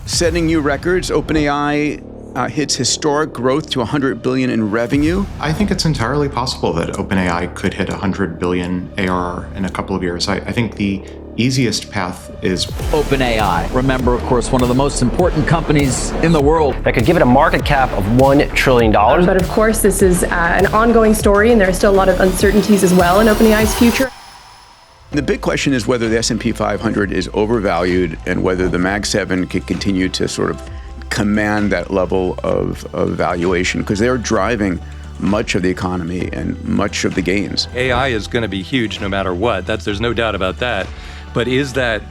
Setting new records, OpenAI hits historic growth to $100 billion in revenue. I think it's entirely possible that OpenAI could hit $100 billion ARR in a couple of years. I think the easiest path is OpenAI. Remember, of course, one of the most important companies in the world. That could give it a market cap of $1 trillion. But of course, this is an ongoing story, and there are still a lot of uncertainties as well in OpenAI's future. The big question is whether the S&P 500 is overvalued and whether the Mag 7 can continue to sort of command that level of valuation, because they're driving much of the economy and much of the gains. AI is going to be huge no matter what. There's no doubt about that. But is that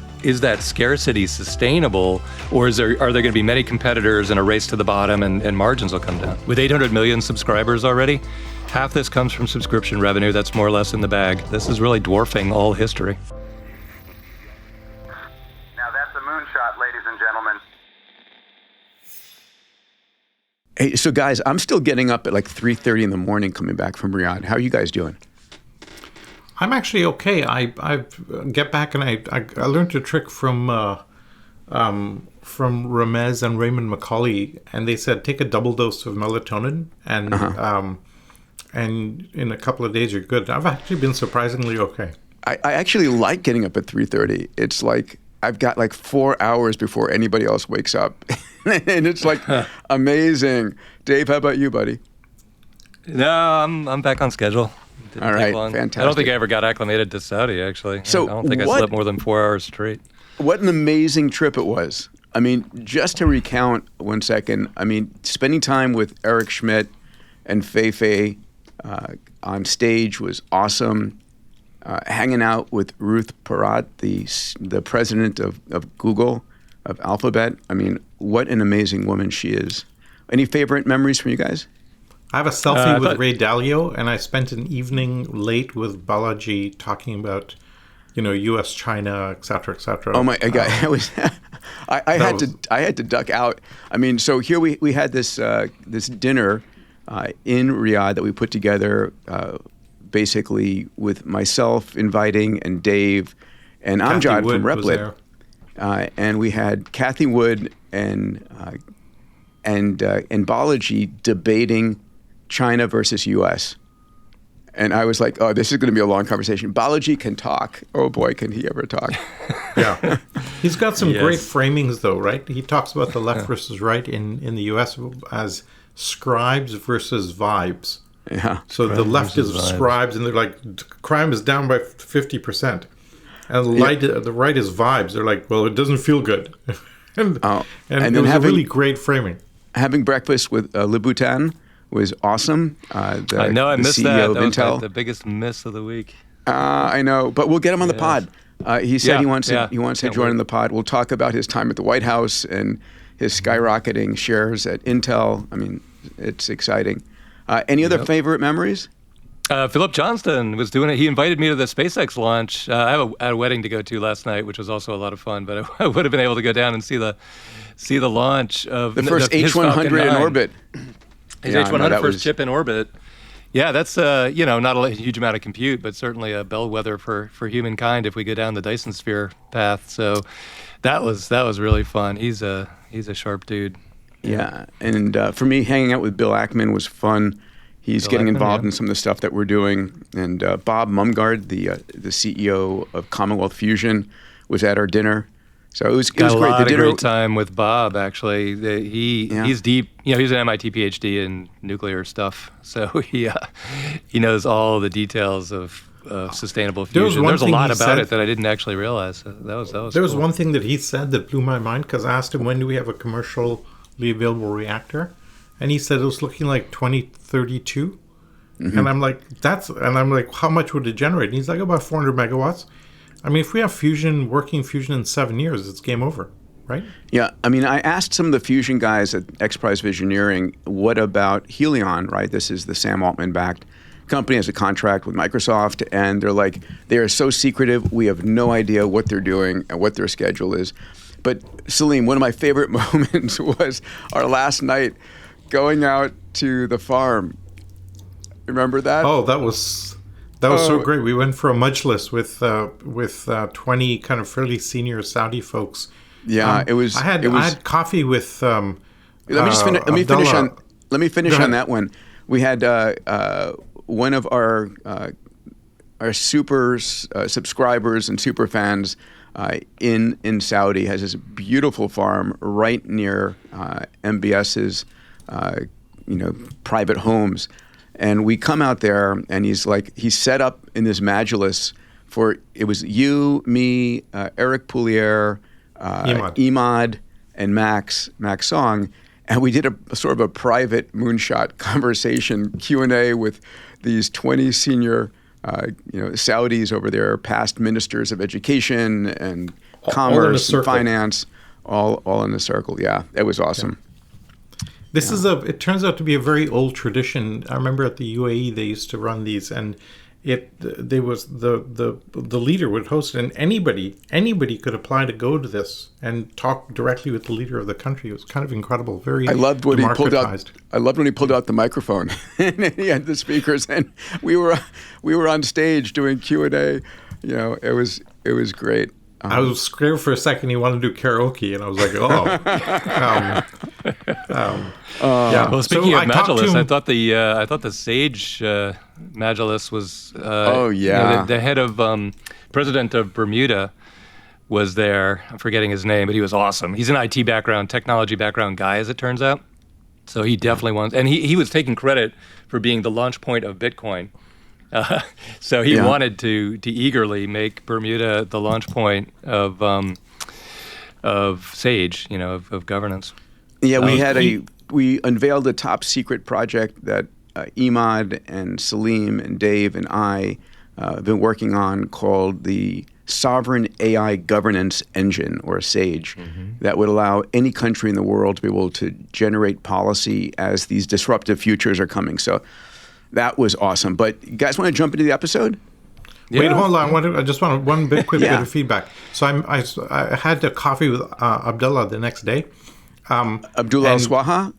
scarcity sustainable, or are there going to be many competitors in a race to the bottom and margins will come down? With 800 million subscribers already, half this comes from subscription revenue. That's more or less in the bag. This is really dwarfing all history. Now that's a moonshot, ladies and gentlemen. Hey, so guys, I'm still getting up at like 3:30 in the morning coming back from Riyadh. How are you guys doing? I'm actually okay. I get back and I learned a trick from Ramez and Raymond Macaulay, and they said take a double dose of melatonin and in a couple of days you're good. I've actually been surprisingly okay. I actually like getting up at 3:30. It's like I've got like 4 hours before anybody else wakes up. And it's like amazing. Dave, how about you, buddy? No, I'm back on schedule. All right, fantastic. I don't think I ever got acclimated to Saudi, actually. So I don't think I slept more than 4 hours straight. What an amazing trip it was. I mean, just to recount 1 second, I mean, spending time with Eric Schmidt and Fei on stage was awesome. Hanging out with Ruth Porat, the president of Google, of Alphabet. I mean, what an amazing woman she is. Any favorite memories from you guys? I have a selfie with Ray Dalio, and I spent an evening late with Balaji talking about, U.S., China, et cetera, et cetera. Oh my God, I had to duck out. I mean, so here we had this dinner in Riyadh that we put together, basically with myself inviting and Dave and Amjad from Replit. And we had Kathy Wood and Balaji debating China versus U.S. And I was like, oh, this is going to be a long conversation. Balaji can talk. Oh boy, can he ever talk. Yeah. He's got some great framings though, right? He talks about the left versus right in the U.S. as scribes versus vibes. Yeah. So the left is scribes, and they're like, crime is down by 50%. And the right is vibes. They're like, well, it doesn't feel good. and it was a really great framing. Having breakfast with Louboutin was awesome. I know, I missed CEO that. Of Intel. Was the biggest miss of the week. I know, but we'll get him on the pod. He said he wants to join in the pod. We'll talk about his time at the White House and his skyrocketing shares at Intel. I mean, it's exciting. Any other favorite memories? Philip Johnston was doing it. He invited me to the SpaceX launch. I had a wedding to go to last night, which was also a lot of fun. But I would have been able to go down and see the launch of the first H100 in orbit. His H100 first chip in orbit. Yeah, that's not a huge amount of compute, but certainly a bellwether for humankind if we go down the Dyson sphere path. So that was really fun. He's a sharp dude. Yeah, and for me, hanging out with Bill Ackman was fun. He's getting involved in some of the stuff that we're doing. And Bob Mumgard, the CEO of Commonwealth Fusion, was at our dinner. So it was great. A lot of great time with Bob, actually. He's deep. He's an MIT PhD in nuclear stuff. So he knows all the details of sustainable fusion. There's a lot about it that I didn't actually realize. So that was There was one thing that he said that blew my mind, because I asked him, when do we have a commercially available reactor? And he said it was looking like 2032. Mm-hmm. And I'm like, how much would it generate? And he's like, about 400 megawatts. I mean, if we have working fusion in 7 years, it's game over, right? Yeah. I mean, I asked some of the fusion guys at X Prize Visioneering, what about Helion, right? This is the Sam Altman-backed company, has a contract with Microsoft. And they're like, they are so secretive. We have no idea what they're doing and what their schedule is. But Salim, one of my favorite moments was our last night going out to the farm. Remember that? Oh, that was so great. We went for a majlis with 20 kind of fairly senior Saudi folks Yeah, it was. I had coffee with. Let me just finish. Let me finish on. Let me finish on that one. We had one of our super subscribers and super fans in Saudi has this beautiful farm right near MBS's private homes, and we come out there and he's set up in this Majlis for it was you, me, Eric Poulier, Imad, and Max Song. And we did a sort of a private moonshot conversation Q&A with these 20 senior, Saudis over there, past ministers of education and commerce and finance, all in a circle. Yeah, it was awesome. Yeah. It turns out to be a very old tradition. I remember at the UAE they used to run these, and the leader would host it, and anybody could apply to go to this and talk directly with the leader of the country. It was kind of incredible. Very I loved when he pulled out the microphone and he had the speakers, and we were on stage doing Q&A. It was great. I was scared for a second he wanted to do karaoke, and I was like, yeah. Well, speaking of Majlis, I thought the Sage Majlis was the head of president of Bermuda was there. I'm forgetting his name, but he was awesome. He's an IT background, technology background guy, as it turns out. So he definitely wants, and he was taking credit for being the launch point of Bitcoin. So he wanted to eagerly make Bermuda the launch point of Sage, of governance. Yeah, we unveiled a top secret project that Imad and Salim and Dave and I have been working on called the Sovereign AI Governance Engine, or SAGE, that would allow any country in the world to be able to generate policy as these disruptive futures are coming. So that was awesome. But you guys want to jump into the episode? Yeah. Wait, hold on. I just want one quick bit of feedback. So I had a coffee with Abdullah the next day. Abdullah Swaha?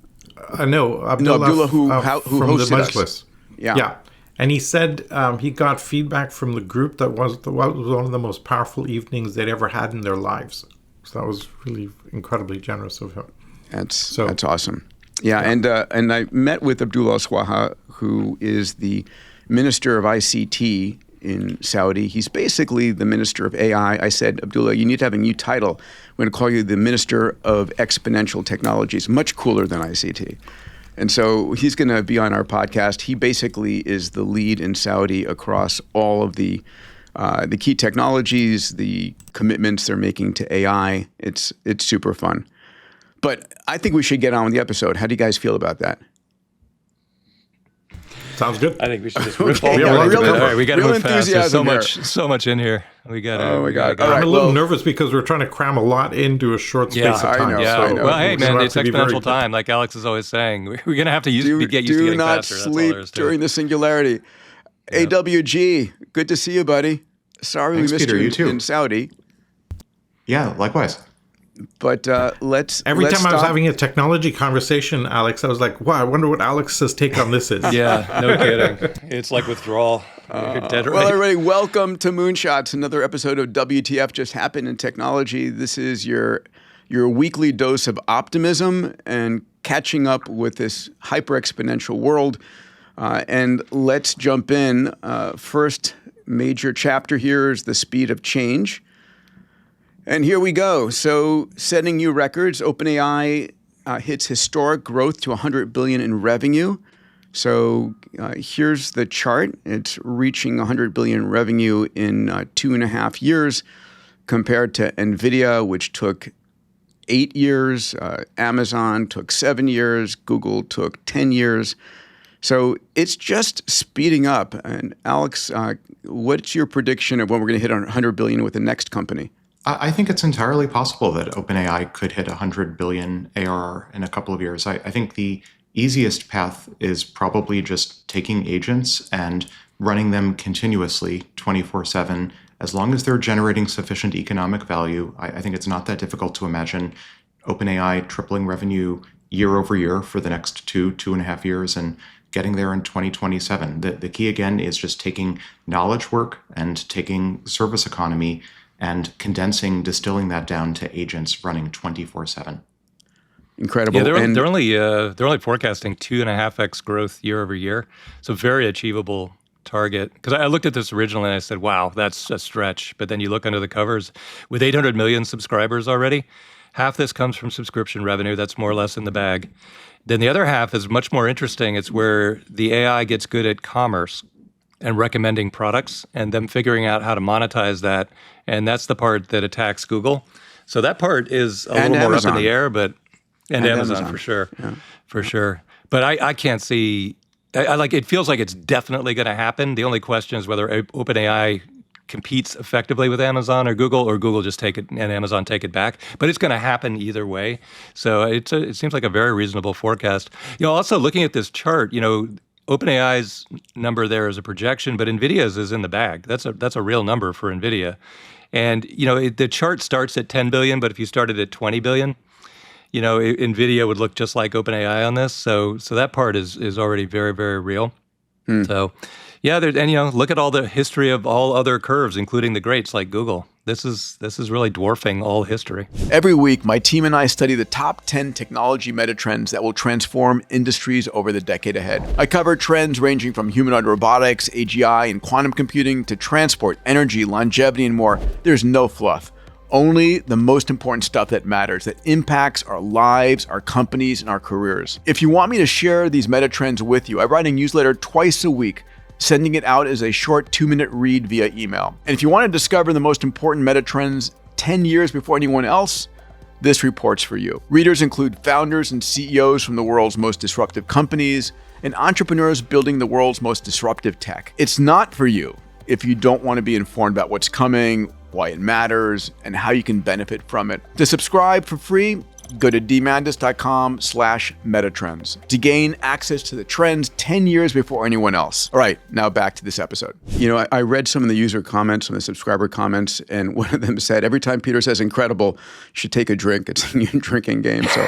No, Abdullah who from hosted the Majlis. us. Yeah. And he said he got feedback from the group that was one of the most powerful evenings they'd ever had in their lives. So that was really incredibly generous of him. That's awesome. Yeah. And I met with Abdullah Swaha, who is the Minister of ICT in Saudi. He's basically the Minister of AI. I said, Abdullah, you need to have a new title. We're going to call you the Minister of Exponential Technologies. Much cooler than ICT. And so he's going to be on our podcast. He basically is the lead in Saudi across all of the key technologies, the commitments they're making to AI. It's super fun. But I think we should get on with the episode. How do you guys feel about that? Sounds good. I think we should just rip all right, we got to move fast. There's so much in here. We got. Oh my God! I'm a little nervous because we're trying to cram a lot into a short space of time. I know. Well, hey man, it's exponential time, like Alex is always saying. We're going to have to get used to getting faster. Do not sleep during the singularity. Yeah. AWG, good to see you, buddy. Sorry Thanks, we missed Peter, you you too. in Saudi. Yeah, likewise. But Every time I was having a technology conversation, Alex, I was like, wow, I wonder what Alex's take on this is. Yeah, no kidding. It's like withdrawal. You're dead right. Well, everybody, welcome to Moonshots, another episode of WTF Just Happened in Technology. This is your weekly dose of optimism and catching up with this hyper-exponential world. And let's jump in. First major chapter here is the speed of change. And here we go. So setting new records, OpenAI hits historic growth to $100 billion in revenue. So here's the chart. It's reaching $100 billion in revenue in 2.5 years compared to NVIDIA, which took 8 years. Amazon took 7 years. Google took 10 years. So it's just speeding up. And Alex, what's your prediction of when we're going to hit $100 billion with the next company? I think it's entirely possible that OpenAI could hit 100 billion ARR in a couple of years. I think the easiest path is probably just taking agents and running them continuously 24/7. As long as they're generating sufficient economic value, I think it's not that difficult to imagine OpenAI tripling revenue year over year for the next 2.5 years and getting there in 2027. The key again is just taking knowledge work and taking service economy and condensing, distilling that down to agents running 24/7. Incredible. Yeah, they're only forecasting 2.5x growth year over year, so very achievable target. Because I looked at this originally and I said, "Wow, that's a stretch." But then you look under the covers, with 800 million subscribers already, half this comes from subscription revenue. That's more or less in the bag. Then the other half is much more interesting. It's where the AI gets good at commerce and recommending products, and them figuring out how to monetize that. And that's the part that attacks Google. So that part is a little more up in the air, but. And Amazon for sure, for sure. But I can't see. I like. It feels like it's definitely going to happen. The only question is whether OpenAI competes effectively with Amazon or Google just take it and Amazon take it back. But it's going to happen either way. So it seems like a very reasonable forecast. Also looking at this chart, OpenAI's number there is a projection, but NVIDIA's is in the bag. That's a real number for NVIDIA. And the chart starts at 10 billion, but if you started at 20 billion. NVIDIA would look just like OpenAI on this. So that part is already very, very real. So, yeah, look at all the history of all other curves, including the greats like Google. This is really dwarfing all history. Every week, my team and I study the top 10 technology megatrends that will transform industries over the decade ahead. I cover trends ranging from humanoid robotics, AGI, and quantum computing to transport, energy, longevity, and more. There's no fluff. Only the most important stuff that matters, that impacts our lives, our companies, and our careers. If you want me to share these meta trends with you, I write a newsletter twice a week, sending it out as a short 2-minute read via email. And if you want to discover the most important meta trends 10 years before anyone else, this report's for you. Readers include founders and CEOs from the world's most disruptive companies and entrepreneurs building the world's most disruptive tech. It's not for you if you don't want to be informed about what's coming, why it matters, and how you can benefit from it. To subscribe for free, go to Diamandis.com/metatrends to gain access to the trends 10 years before anyone else. All right, now back to this episode. I read some of the user comments, some of the subscriber comments, and one of them said, every time Peter says incredible, you should take a drink. It's a new drinking game. So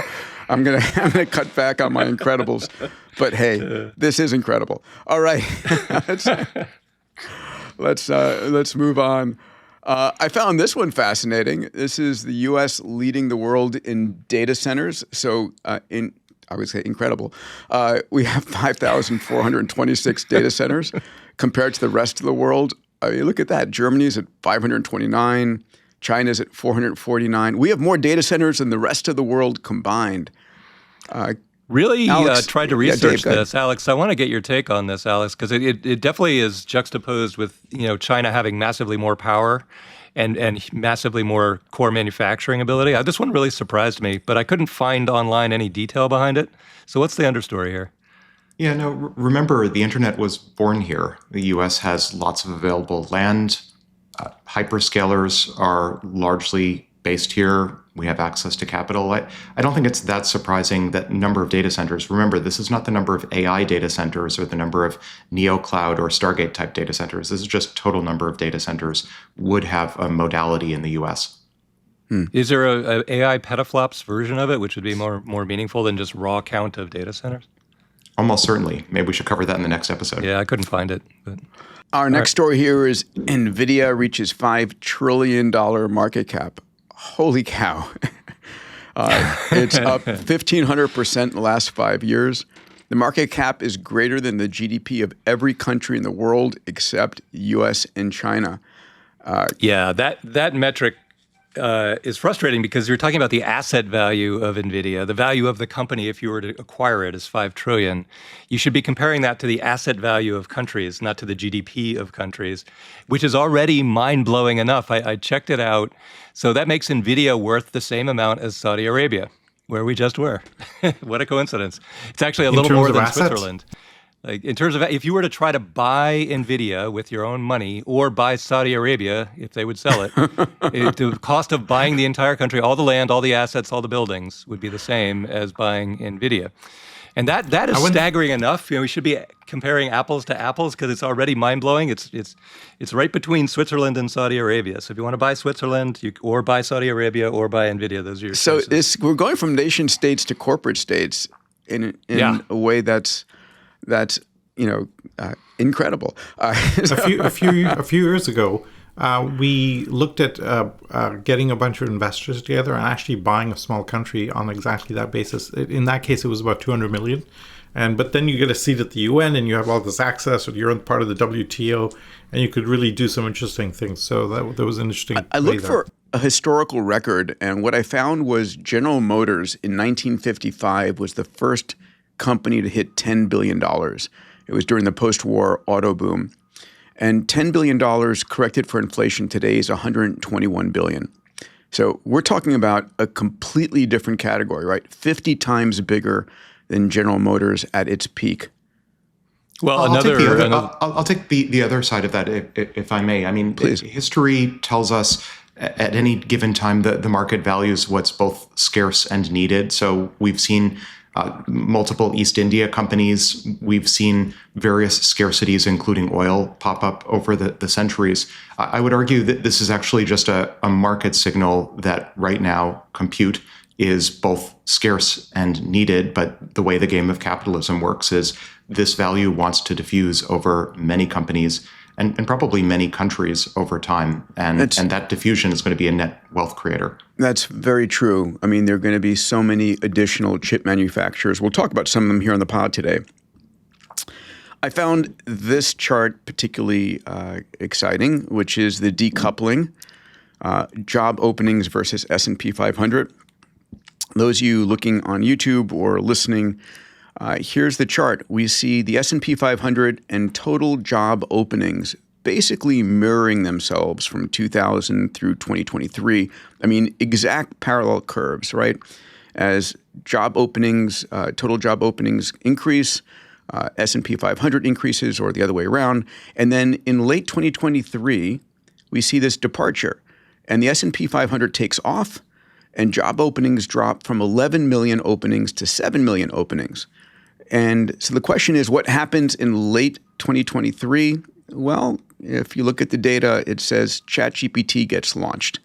I'm gonna cut back on my incredibles. But hey, this is incredible. All right, let's move on. I found this one fascinating. This is the U.S. leading the world in data centers. So I would say incredible. We have 5,426 data centers compared to the rest of the world. I mean, look at that. Germany's at 529. China's at 449. We have more data centers than the rest of the world combined. Really Alex, tried to research this, Alex. I want to get your take on this, Alex, because it definitely is juxtaposed with China having massively more power and massively more core manufacturing ability. This one really surprised me, but I couldn't find online any detail behind it. So what's the understory here? Yeah, no, remember the internet was born here. The US has lots of available land. Hyperscalers are largely based here. We have access to capital. I don't think it's that surprising that number of data centers. Remember, this is not the number of AI data centers or the number of NeoCloud or Stargate type data centers. This is just total number of data centers would have a modality in the US. Is there a AI petaflops version of it, which would be more meaningful than just raw count of data centers? Almost certainly. Maybe we should cover that in the next episode. Yeah, I couldn't find it. But. Our next story here is NVIDIA reaches $5 trillion market cap. Holy cow. It's up 1,500% in the last 5 years. The market cap is greater than the GDP of every country in the world except US and China. That metric is frustrating because you're talking about the asset value of NVIDIA. The value of the company, if you were to acquire it, is $5 trillion. You should be comparing that to the asset value of countries, not to the GDP of countries, which is already mind-blowing enough. I checked it out. So that makes NVIDIA worth the same amount as Saudi Arabia, where we just were. What a coincidence. It's actually a little more than Switzerland. Like in terms of if you were to try to buy NVIDIA with your own money or buy Saudi Arabia, if they would sell it, the cost of buying the entire country, all the land, all the assets, all the buildings would be the same as buying NVIDIA. And that is staggering enough. We should be comparing apples to apples because it's already mind-blowing. It's right between Switzerland and Saudi Arabia. So if you want to buy Switzerland or buy Saudi Arabia or buy NVIDIA, those are your choices. We're going from nation states to corporate states in a way that's incredible. A few years ago, We looked at getting a bunch of investors together and actually buying a small country on exactly that basis. In that case, it was about 200 million. But then you get a seat at the UN and you have all this access, or you're part of the WTO, and you could really do some interesting things. So that was an interesting. I looked for a historical record, and what I found was General Motors in 1955 was the first company to hit $10 billion. It was during the post-war auto boom. And $10 billion corrected for inflation today is $121 billion. So we're talking about a completely different category, right? 50 times bigger than General Motors at its peak. Well, I'll take the other side of that, if I may. I mean, please. History tells us at any given time that the market values what's both scarce and needed. So we've seen multiple East India companies. We've seen various scarcities, including oil, pop up over the centuries. I would argue that this is actually just a market signal that right now compute is both scarce and needed, but the way the game of capitalism works is this value wants to diffuse over many companies and probably many countries over time. And that diffusion is going to be a net wealth creator. That's very true. I mean, there are going to be so many additional chip manufacturers. We'll talk about some of them here on the pod today. I found this chart particularly exciting, which is the decoupling, job openings versus S&P 500. Those of you looking on YouTube or listening, here's the chart. We see the S&P 500 and total job openings basically mirroring themselves from 2000 through 2023. I mean, exact parallel curves, right? As job openings, total job openings increase, S&P 500 increases, or the other way around. And then in late 2023, we see this departure, and the S&P 500 takes off, and job openings drop from 11 million openings to 7 million openings. And so the question is, what happens in late 2023? Well, if you look at the data, it says ChatGPT gets launched.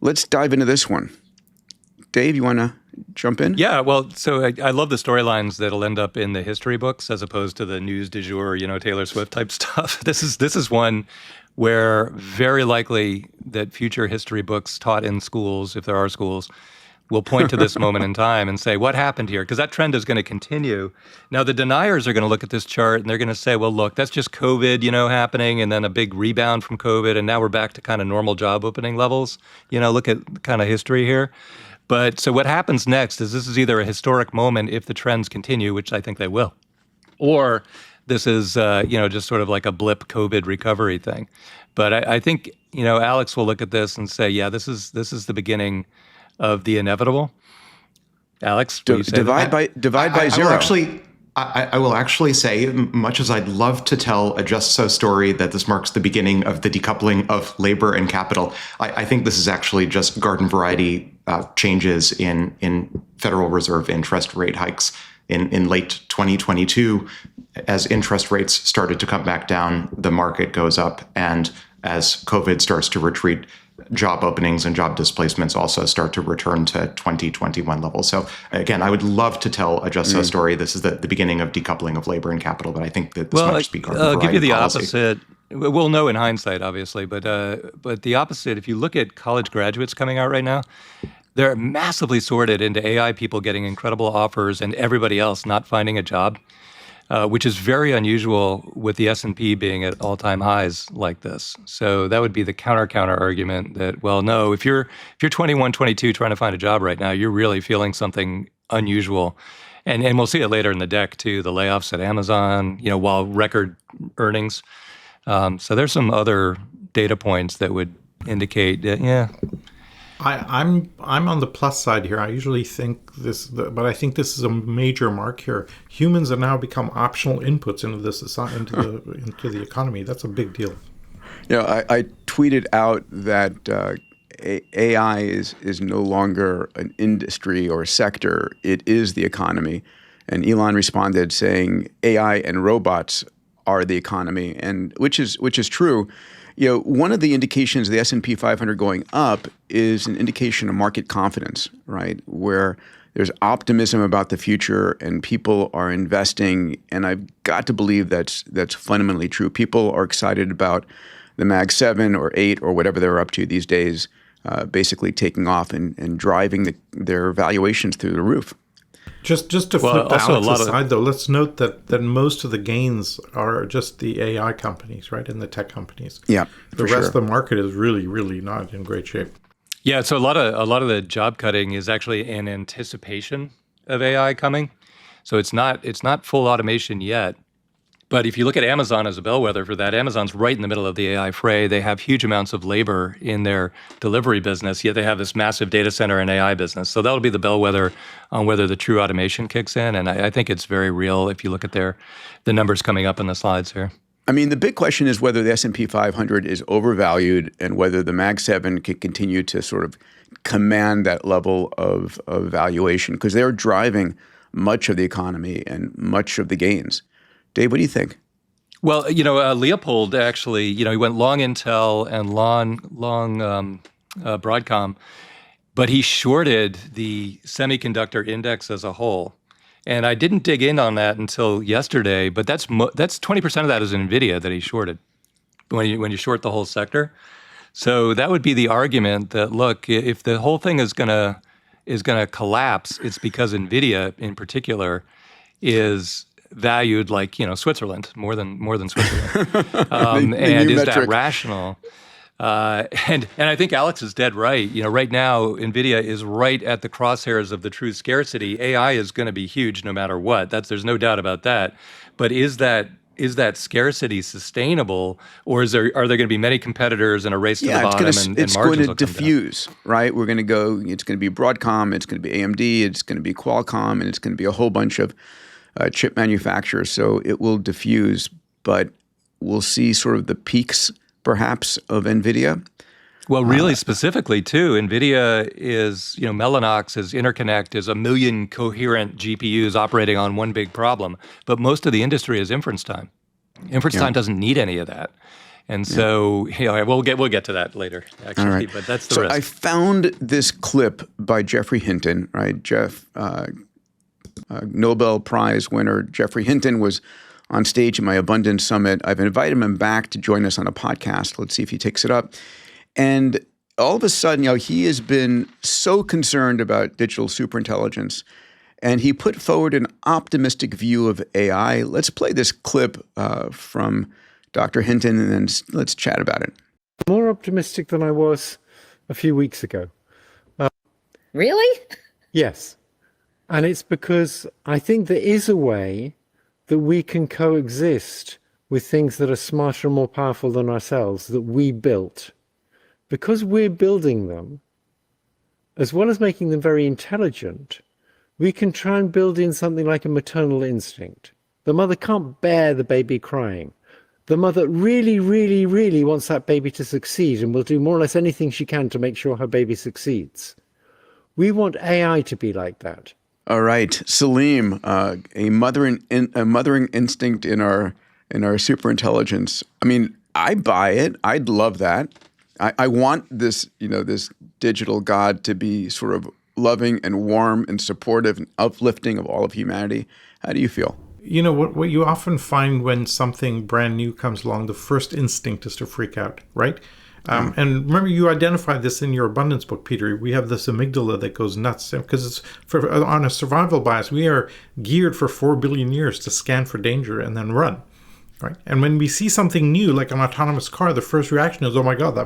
Let's dive into this one. Dave, you want to jump in? Yeah, well, so I love the storylines that'll end up in the history books as opposed to the news du jour, Taylor Swift type stuff. This is one where very likely that future history books taught in schools, if there are schools, will point to this moment in time and say, what happened here? Because that trend is going to continue. Now, the deniers are going to look at this chart and they're going to say, well, look, that's just COVID, happening, and then a big rebound from COVID, and now we're back to kind of normal job opening levels. Look at kind of history here. But so what happens next is this is either a historic moment if the trends continue, which I think they will, or this is, just sort of like a blip COVID recovery thing. But I think, Alex will look at this and say, yeah, this is the beginning of the inevitable. Alex, divide by zero. I will actually say, much as I'd love to tell a just so story that this marks the beginning of the decoupling of labor and capital, I think this is actually just garden variety changes in Federal Reserve interest rate hikes. In late 2022, as interest rates started to come back down, the market goes up. And as COVID starts to retreat, job openings and job displacements also start to return to 2021 levels. So again, I would love to tell a just so story. This is the beginning of decoupling of labor and capital, but I think that this might just be garden variety I'll give you the policy. opposite. We'll know in hindsight, obviously, but the opposite, if you look at college graduates coming out right now, they're massively sorted into AI people getting incredible offers and everybody else not finding a job, which is very unusual with the S&P being at all-time highs like this. So that would be the counter argument that, well, no, if you're 21, 22 trying to find a job right now, you're really feeling something unusual. And we'll see it later in the deck too, the layoffs at Amazon, while record earnings. So there's some other data points that would indicate that, yeah. I'm on the plus side here. I usually think this, but I think this is a major mark here. Humans have now become optional inputs into this into the economy. That's a big deal. I tweeted out that AI is no longer an industry or a sector. It is the economy. And Elon responded saying AI and robots are the economy, and which is true. One of the indications of the S&P 500 going up is an indication of market confidence, right? Where there's optimism about the future and people are investing. And I've got to believe that's fundamentally true. People are excited about the Mag 7 or 8 or whatever they're up to these days basically taking off and driving their valuations through the roof. Just to flip that aside, though, let's note that most of the gains are just the AI companies, right, and the tech companies. Yeah, the rest of the market is really, really not in great shape. Yeah, so a lot of the job cutting is actually in anticipation of AI coming. So it's not full automation yet. But if you look at Amazon as a bellwether for that, Amazon's right in the middle of the AI fray. They have huge amounts of labor in their delivery business, yet they have this massive data center and AI business. So that'll be the bellwether on whether the true automation kicks in. And I think it's very real if you look at the numbers coming up in the slides here. I mean, the big question is whether the S&P 500 is overvalued and whether the Mag 7 can continue to sort of command that level of valuation, because they're driving much of the economy and much of the gains. Dave, what do you think? Well, Leopold actually, he went long Intel and long Broadcom, but he shorted the semiconductor index as a whole. And I didn't dig in on that until yesterday, but that's 20% of that is NVIDIA that he shorted when you short the whole sector. So that would be the argument that, look, if the whole thing is gonna collapse, it's because NVIDIA in particular is valued like Switzerland more than Switzerland, and is that rational? And I think Alex is dead right. Right now NVIDIA is right at the crosshairs of the true scarcity. AI is going to be huge no matter what. There's no doubt about that. But is that scarcity sustainable, or are there going to be many competitors in a race to the bottom and margins will come down? It's going to diffuse, right? We're going to go. It's going to be Broadcom. It's going to be AMD. It's going to be Qualcomm, and it's going to be a whole bunch of chip manufacturers. So it will diffuse, but we'll see sort of the peaks, perhaps, of NVIDIA. Well, really specifically, too, NVIDIA is, Mellanox is interconnect is 1 million coherent GPUs operating on one big problem. But most of the industry is inference time. Inference time doesn't need any of that. And so, we'll get to that later, actually. Right. But that's the risk. I found this clip by Geoffrey Hinton, right? Nobel Prize winner Geoffrey Hinton was on stage at my Abundance Summit. I've invited him back to join us on a podcast. Let's see if he takes it up. And all of a sudden, he has been so concerned about digital superintelligence, and he put forward an optimistic view of AI. Let's play this clip from Dr. Hinton, and then let's chat about it. More optimistic than I was a few weeks ago. Really? Yes. And it's because I think there is a way that we can coexist with things that are smarter and more powerful than ourselves that we built. Because we're building them, as well as making them very intelligent, we can try and build in something like a maternal instinct. The mother can't bear the baby crying. The mother really, really, really wants that baby to succeed and will do more or less anything she can to make sure her baby succeeds. We want AI to be like that. All right, Salim, a mothering instinct in our superintelligence. I mean, I buy it. I'd love that. I want this, this digital god to be sort of loving and warm and supportive and uplifting of all of humanity. How do you feel? What you often find when something brand new comes along, the first instinct is to freak out, right? And remember, you identified this in your abundance book, Peter. We have this amygdala that goes nuts because it's on a survival bias. We are geared for 4 billion years to scan for danger and then run, right? And when we see something new, like an autonomous car, the first reaction is, "Oh my God,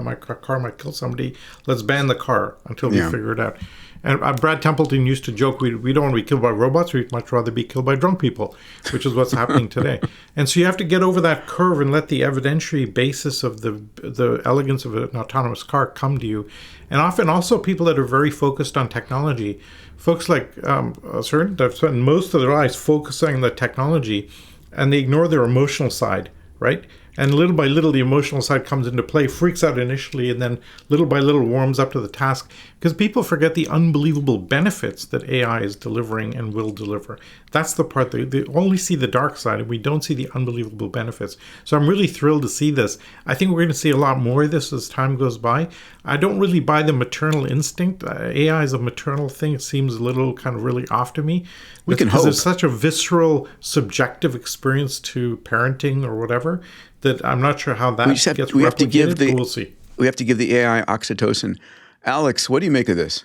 car might kill somebody. Let's ban the car until we figure it out." And Brad Templeton used to joke, we don't want to be killed by robots, we'd much rather be killed by drunk people, which is what's happening today. And so you have to get over that curve and let the evidentiary basis of the elegance of an autonomous car come to you. And often also people that are very focused on technology, folks like CERN, that spend most of their lives focusing on the technology, and they ignore their emotional side, right? And little by little, the emotional side comes into play, freaks out initially, and then little by little warms up to the task. Because people forget the unbelievable benefits that AI is delivering and will deliver. That's the part they only see the dark side, and we don't see the unbelievable benefits. So I'm really thrilled to see this. I think we're going to see a lot more of this as time goes by. I don't really buy the maternal instinct. AI is a maternal thing. It seems a little kind of really off to me. We can hope. Because it's such a visceral, subjective experience to parenting or whatever that I'm not sure how that gets replicated, but we'll see. We have to give the AI oxytocin. Alex, what do you make of this?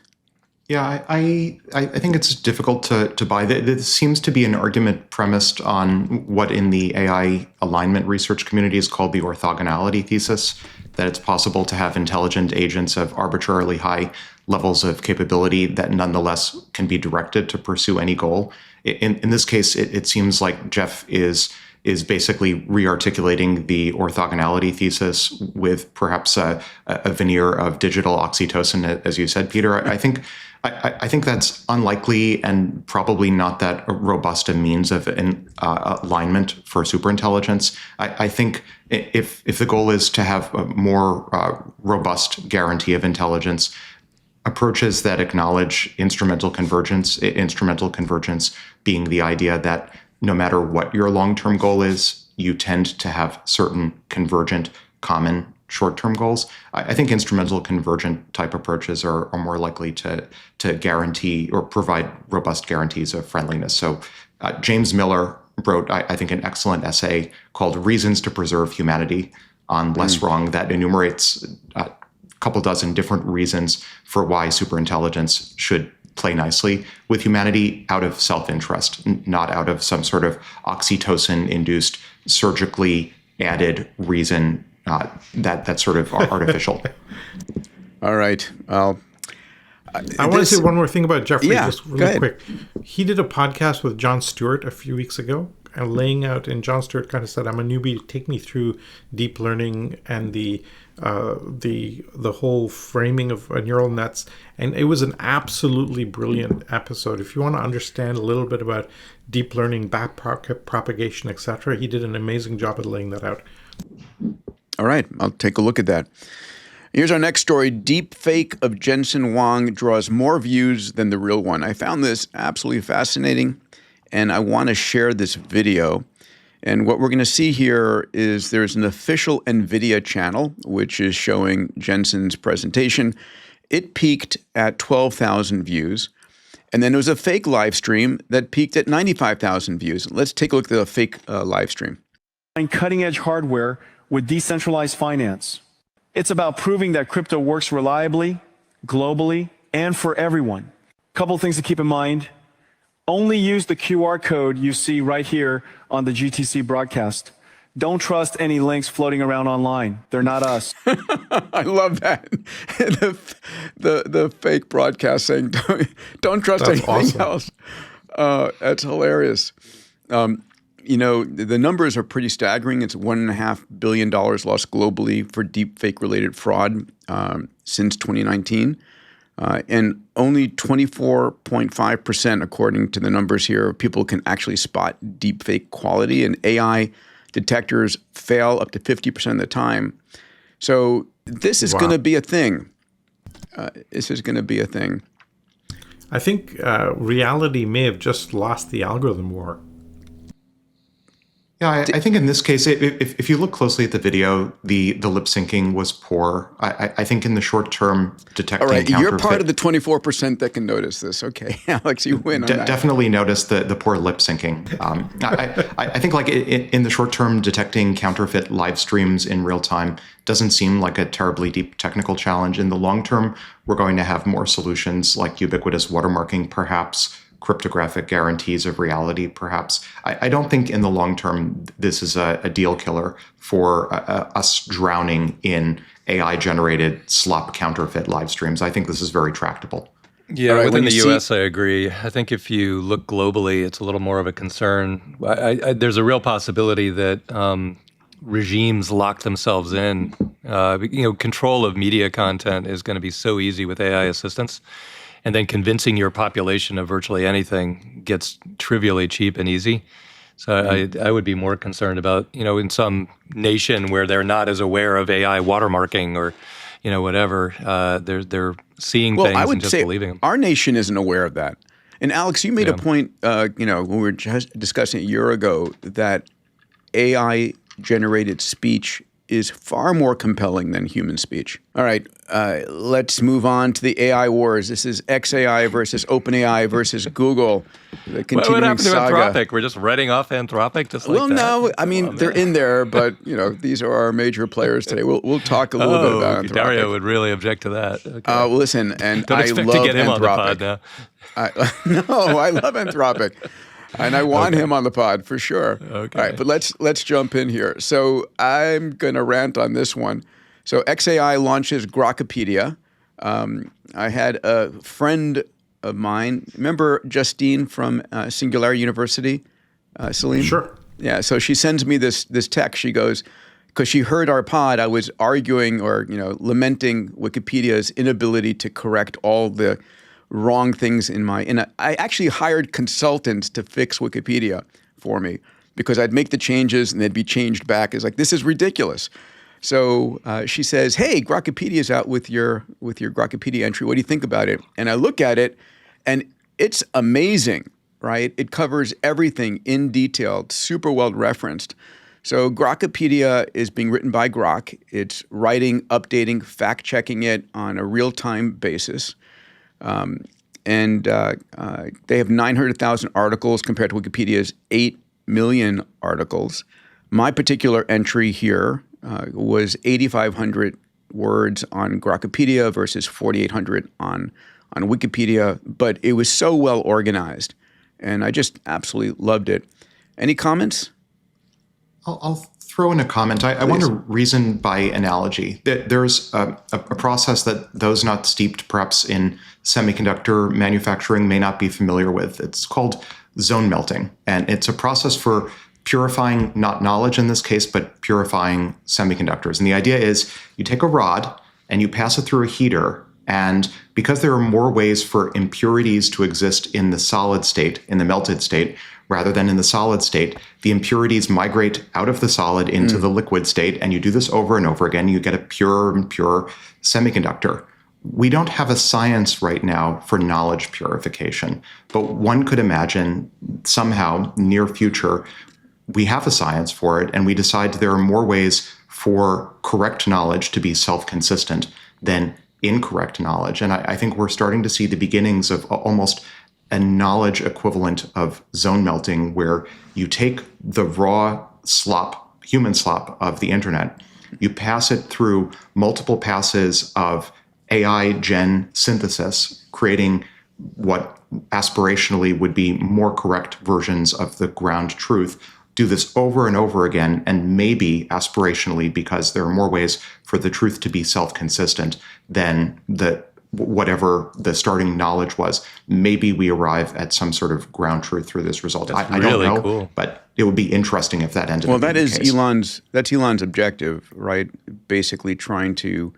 Yeah, I think it's difficult to buy. This seems to be an argument premised on what in the AI alignment research community is called the orthogonality thesis, that it's possible to have intelligent agents of arbitrarily high levels of capability that nonetheless can be directed to pursue any goal. In this case, it seems like Jeff is basically re-articulating the orthogonality thesis with perhaps a veneer of digital oxytocin, as you said, Peter. I think that's unlikely and probably not that robust a means of an alignment for superintelligence. I think if the goal is to have a more robust guarantee of intelligence, approaches that acknowledge instrumental convergence being the idea that no matter what your long-term goal is, you tend to have certain convergent common short-term goals. I think instrumental convergent type approaches are more likely to guarantee or provide robust guarantees of friendliness. So James Miller wrote, I think, an excellent essay called Reasons to Preserve Humanity on Less Wrong that enumerates a couple dozen different reasons for why superintelligence should play nicely with humanity out of self-interest, not out of some sort of oxytocin-induced, surgically added reason that's sort of artificial. All right. Well, I want to say one more thing about Jeffrey, just really quick. He did a podcast with Jon Stewart a few weeks ago, and laying out, and Jon Stewart kind of said, "I'm a newbie. Take me through deep learning and the whole framing of neural nets." And it was an absolutely brilliant episode. If you want to understand a little bit about deep learning, back propagation, etc., he did an amazing job at laying that out. All right, I'll take a look at that. Here's our next story. Deep fake of Jensen Huang draws more views than the real one. I found this absolutely fascinating, and I want to share this video. And what we're going to see here is there's an official NVIDIA channel, which is showing Jensen's presentation. It peaked at 12,000 views. And then there was a fake live stream that peaked at 95,000 views. Let's take a look at the fake live stream. Cutting-edge hardware with decentralized finance. It's about proving that crypto works reliably, globally, and for everyone. Couple things to keep in mind. Only use the QR code you see right here on the GTC broadcast. Don't trust any links floating around online. They're not us. I love that. the fake broadcast saying, don't trust anything else. That's hilarious. You know, the numbers are pretty staggering. It's $1.5 billion lost globally for deep fake related fraud since 2019. And only 24.5%, according to the numbers here, of people can actually spot deep fake quality. And AI detectors fail up to 50% of the time. So this is going to be a thing. This is going to be a thing. I think reality may have just lost the algorithm war. Yeah, I think in this case, if you look closely at the video, the lip syncing was poor. I think in the short term, detecting all right, counterfeit, you're part of the 24% that can notice this. Okay, Alex, you win on that. Definitely notice the poor lip syncing. I think like in the short term, detecting counterfeit live streams in real time doesn't seem like a terribly deep technical challenge. In the long term, we're going to have more solutions like ubiquitous watermarking, perhaps, cryptographic guarantees of reality, perhaps. I don't think in the long term this is a deal killer for us drowning in AI-generated slop counterfeit live streams. I think this is very tractable. Yeah, right, within the U.S., I agree. I think if you look globally, it's a little more of a concern. There's a real possibility that regimes lock themselves in. Control of media content is going to be so easy with AI assistance. And then convincing your population of virtually anything gets trivially cheap and easy. So I would be more concerned about, in some nation where they're not as aware of AI watermarking or, whatever. They're seeing Well, things I would and just say believing them. our nation isn't aware of that. And Alex, you made a point, when we were just discussing a year ago, that AI-generated speech is far more compelling than human speech. All right, let's move on to the AI wars. This is XAI versus OpenAI versus Google. The continuing What happened to saga. Anthropic? We're just writing off Anthropic just like that? Well, no, I mean, they're in there, but, these are our major players today. We'll talk a little bit about Anthropic. Dario would really object to that. Okay. Listen, and Don't I expect love to get him Anthropic. on the pod now. I love Anthropic, and I want him on the pod for sure. Okay. All right, but let's jump in here. So I'm going to rant on this one. So XAI launches Grokpedia. I had a friend of mine, remember Justine from Singularity University, Salim? Sure. Yeah, so she sends me this text. She goes, because she heard our pod, I was arguing or lamenting Wikipedia's inability to correct all the wrong things and I actually hired consultants to fix Wikipedia for me because I'd make the changes and they'd be changed back. It's like, this is ridiculous. So she says, hey, Grokpedia's out with your Grokpedia entry. What do you think about it? And I look at it and it's amazing, right? It covers everything in detail, super well referenced. So Grokpedia is being written by Grok. It's writing, updating, fact-checking it on a real-time basis. And they have 900,000 articles compared to Wikipedia's 8 million articles. My particular entry here was 8,500 words on Grokpedia versus 4,800 on Wikipedia, but it was so well organized, and I just absolutely loved it. Any comments? I'll throw in a comment. I want to reason by analogy. There's a process that those not steeped perhaps in semiconductor manufacturing may not be familiar with. It's called zone melting. And it's a process for purifying, not knowledge in this case, but purifying semiconductors. And the idea is you take a rod and you pass it through a heater. And because there are more ways for impurities to exist in the solid state, in the melted state, rather than in the solid state, the impurities migrate out of the solid into the liquid state. And you do this over and over again. You get a purer and purer semiconductor. We don't have a science right now for knowledge purification, but one could imagine somehow near future, we have a science for it, and we decide there are more ways for correct knowledge to be self-consistent than incorrect knowledge. And I think we're starting to see the beginnings of almost a knowledge equivalent of zone melting, where you take the raw slop, human slop of the internet, you pass it through multiple passes of AI gen synthesis, creating what aspirationally would be more correct versions of the ground truth. Do this over and over again, and maybe aspirationally, because there are more ways for the truth to be self-consistent than whatever the starting knowledge was, maybe we arrive at some sort of ground truth through this result. I don't know, cool. But it would be interesting if that ended up being the case. That's Elon's objective, right? Basically trying to,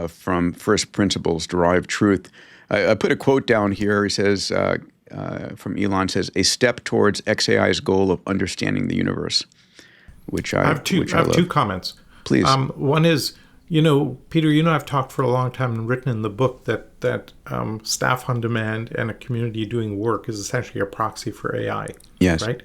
from first principles, derive truth. I put a quote down here. He says, from Elon, says, a step towards XAI's goal of understanding the universe, which I have two comments. Please. One is, Peter, I've talked for a long time and written in the book that staff on demand and a community doing work is essentially a proxy for AI. Yes. Right?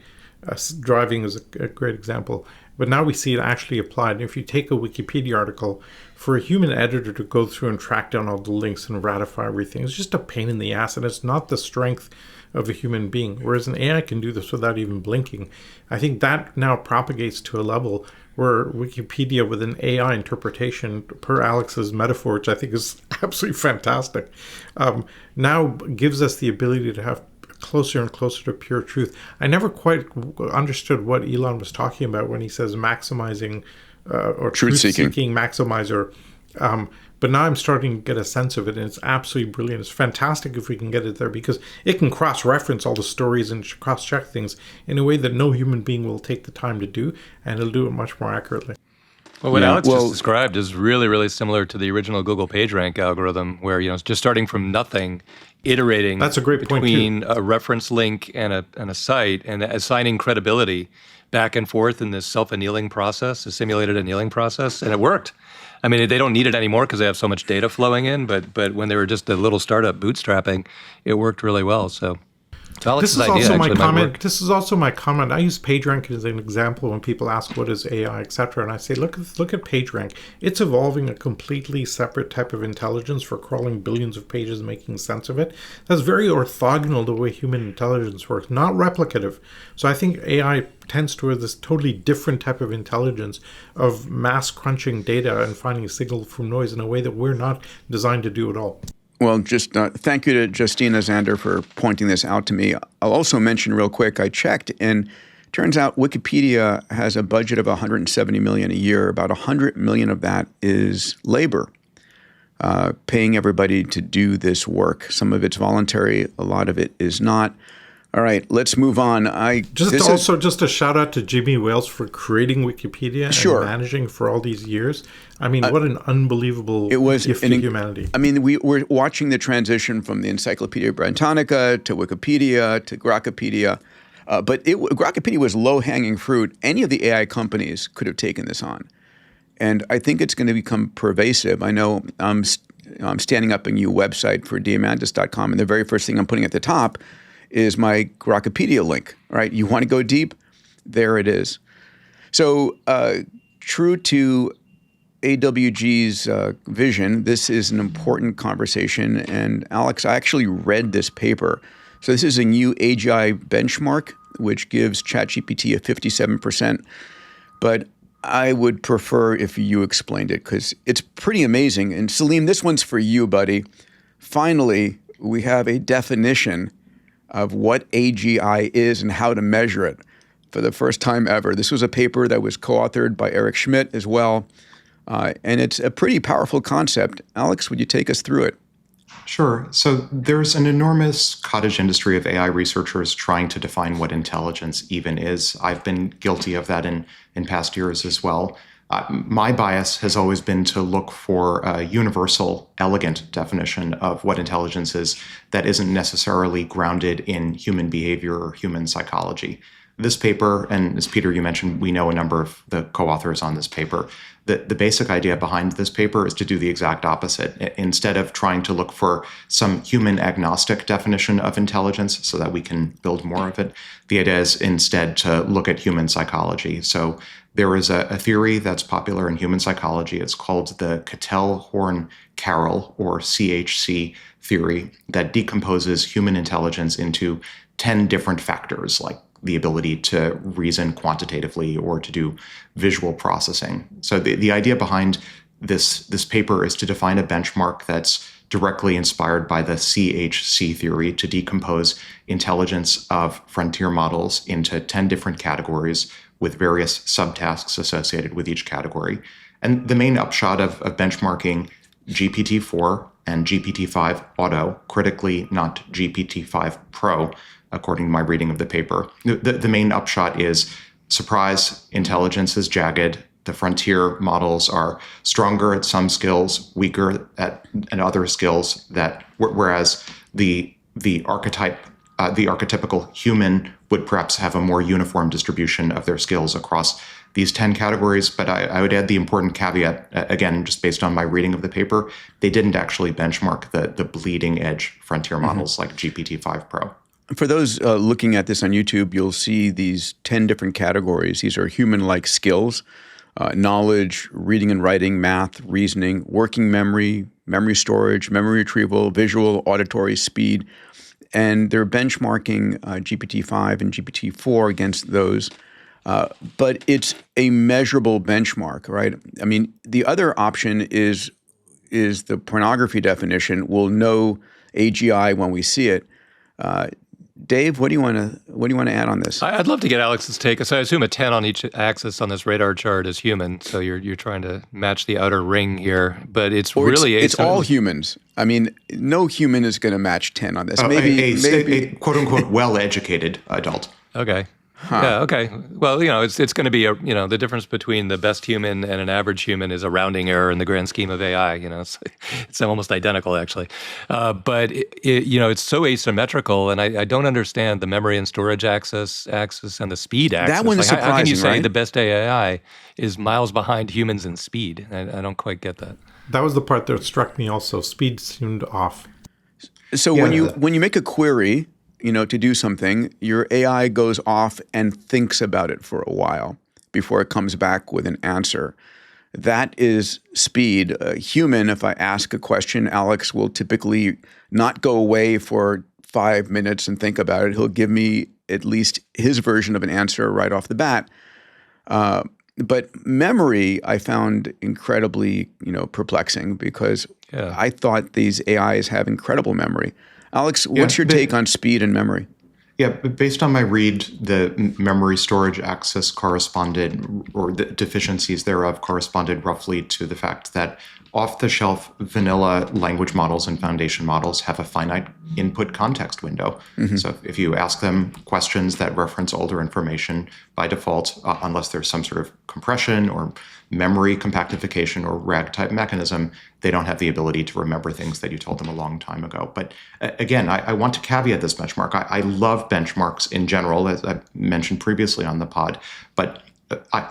Driving is a great example. But now we see it actually applied. If you take a Wikipedia article, for a human editor to go through and track down all the links and ratify everything, it's just a pain in the ass, and it's not the strength of a human being. Whereas an AI can do this without even blinking. I think that now propagates to a level where Wikipedia with an AI interpretation, per Alex's metaphor, which I think is absolutely fantastic, now gives us the ability to have closer and closer to pure truth. I never quite understood what Elon was talking about when he says maximizing or truth-seeking maximizer. But now I'm starting to get a sense of it, and it's absolutely brilliant. It's fantastic if we can get it there, because it can cross-reference all the stories and cross-check things in a way that no human being will take the time to do, and it'll do it much more accurately. Well, what Alex just described is really, really similar to the original Google PageRank algorithm, where it's just starting from nothing, iterating That's a great between point too. A reference link and a site, and assigning credibility back and forth in this self-annealing process, a simulated annealing process, and it worked. I mean, they don't need it anymore because they have so much data flowing in. But when they were just a little startup bootstrapping, it worked really well. So Alex's This is idea also my actually might comment. work. This is also my comment. I use PageRank as an example when people ask what is AI, etc. And I say, look at PageRank. It's evolving a completely separate type of intelligence for crawling billions of pages, making sense of it. That's very orthogonal to the way human intelligence works, not replicative. So I think AI tends toward this totally different type of intelligence of mass crunching data and finding signal from noise in a way that we're not designed to do at all. Well, just thank you to Justina Zander for pointing this out to me. I'll also mention real quick, I checked, and turns out Wikipedia has a budget of $170 million a year. About $100 million of that is labor, paying everybody to do this work. Some of it's voluntary, a lot of it is not. All right, let's move on. Just a shout out to Jimmy Wales for creating Wikipedia and managing for all these years. I mean, what an unbelievable gift to humanity. I mean, we're watching the transition from the Encyclopedia Britannica to Wikipedia to Grokpedia. But Grokpedia was low-hanging fruit. Any of the AI companies could have taken this on. And I think it's going to become pervasive. I know I'm standing up a new website for Diamandis.com, and the very first thing I'm putting at the top is my Grokpedia link, right? You want to go deep? There it is. So true to AWG's vision, this is an important conversation. And Alex, I actually read this paper. So this is a new AGI benchmark, which gives ChatGPT a 57%. But I would prefer if you explained it because it's pretty amazing. And Salim, this one's for you, buddy. Finally, we have a definition of what AGI is and how to measure it for the first time ever. This was a paper that was co-authored by Eric Schmidt as well. And it's a pretty powerful concept. Alex, would you take us through it? Sure. So there's an enormous cottage industry of AI researchers trying to define what intelligence even is. I've been guilty of that in past years as well. My bias has always been to look for a universal, elegant definition of what intelligence is that isn't necessarily grounded in human behavior or human psychology. This paper, and as Peter, you mentioned, we know a number of the co-authors on this paper. The basic idea behind this paper is to do the exact opposite. Instead of trying to look for some human agnostic definition of intelligence so that we can build more of it, the idea is instead to look at human psychology. So there is a theory that's popular in human psychology. It's called the Cattell-Horn-Carroll, or CHC theory, that decomposes human intelligence into 10 different factors, like the ability to reason quantitatively or to do visual processing. So the idea behind this paper is to define a benchmark that's directly inspired by the CHC theory to decompose intelligence of frontier models into 10 different categories with various subtasks associated with each category. And the main upshot of benchmarking GPT-4 and GPT-5 Auto, critically not GPT-5 Pro, according to my reading of the paper, the main upshot is, surprise, intelligence is jagged. The frontier models are stronger at some skills, weaker at other skills. Whereas the archetypical human would perhaps have a more uniform distribution of their skills across these 10 categories. But I would add the important caveat, again, just based on my reading of the paper, they didn't actually benchmark the bleeding edge frontier models like GPT-5 Pro. For those looking at this on YouTube, you'll see these 10 different categories. These are human-like skills, knowledge, reading and writing, math, reasoning, working memory, memory storage, memory retrieval, visual, auditory, speed. And they're benchmarking GPT-5 and GPT-4 against those. But it's a measurable benchmark, right? I mean, the other option is the pornography definition. We'll know AGI when we see it. Dave, what do you want to add on this? I'd love to get Alex's take. So I assume a 10 on each axis on this radar chart is human. So you're trying to match the outer ring here, but it's all humans. I mean, no human is going to match 10 on this. Maybe a quote unquote well-educated adult. Okay. Yeah. Okay. Well, it's going to be the difference between the best human and an average human is a rounding error in the grand scheme of AI. It's almost identical actually, but it's so asymmetrical, and I don't understand the memory and storage axis and the speed axis. That one is surprising, how can you say right? the best AI is miles behind humans in speed? I don't quite get that. That was the part that struck me also. Speed seemed off. So when you make a query, to do something, your AI goes off and thinks about it for a while before it comes back with an answer. That is speed. A human, if I ask a question, Alex will typically not go away for 5 minutes and think about it. He'll give me at least his version of an answer right off the bat. But memory, I found incredibly, perplexing because I thought these AIs have incredible memory. Alex, what's your take on speed and memory? Yeah, based on my read, the memory storage axis corresponded, or the deficiencies thereof corresponded roughly to the fact that off-the-shelf vanilla language models and foundation models have a finite input context window. Mm-hmm. So if you ask them questions that reference older information, by default, unless there's some sort of compression or memory compactification or RAG type mechanism, they don't have the ability to remember things that you told them a long time ago. But again, I want to caveat this benchmark. I love benchmarks in general, as I mentioned previously on the pod, but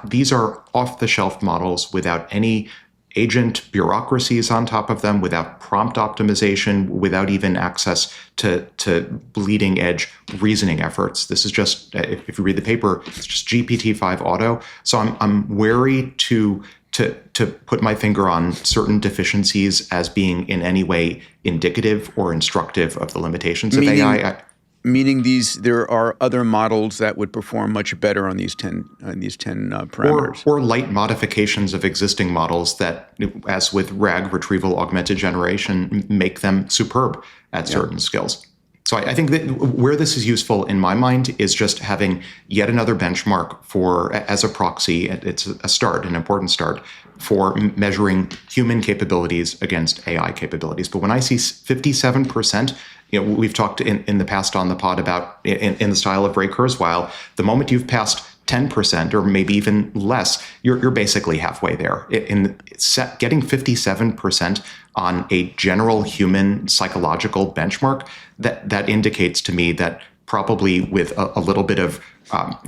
these are off-the-shelf models without any agent bureaucracies on top of them, without prompt optimization, without even access to bleeding edge reasoning efforts. This is just, if you read the paper, it's just GPT-5 auto. So I'm wary to put my finger on certain deficiencies as being in any way indicative or instructive of the limitations of AI. Meaning there are other models that would perform much better on these 10 parameters. Or light modifications of existing models that, as with RAG, retrieval augmented generation, make them superb at certain skills. So I think that where this is useful in my mind is just having yet another benchmark as a proxy. It's a start, an important start for measuring human capabilities against AI capabilities. But when I see 57%, we've talked in the past on the pod about, in the style of Ray Kurzweil, the moment you've passed 10% or maybe even less, you're basically halfway there. Getting 57% on a general human psychological benchmark, that indicates to me that probably with a little bit of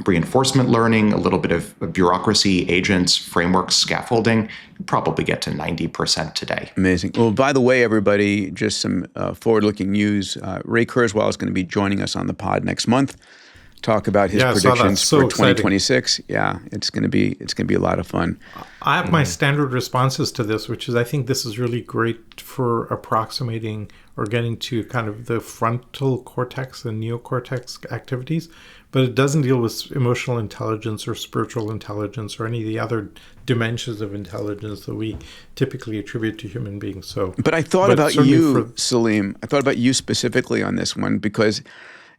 reinforcement learning, a little bit of bureaucracy, agents, frameworks, scaffolding, probably get to 90% today. Amazing. Well, by the way, everybody, just some forward-looking news. Ray Kurzweil is going to be joining us on the pod next month. Talk about his predictions for 2026. Yeah, it's going to be a lot of fun. I have my standard responses to this, which is I think this is really great for approximating or getting to kind of the frontal cortex and neocortex activities, but it doesn't deal with emotional intelligence or spiritual intelligence or any of the other dimensions of intelligence that we typically attribute to human beings. But I thought about you, Salim. I thought about you specifically on this one because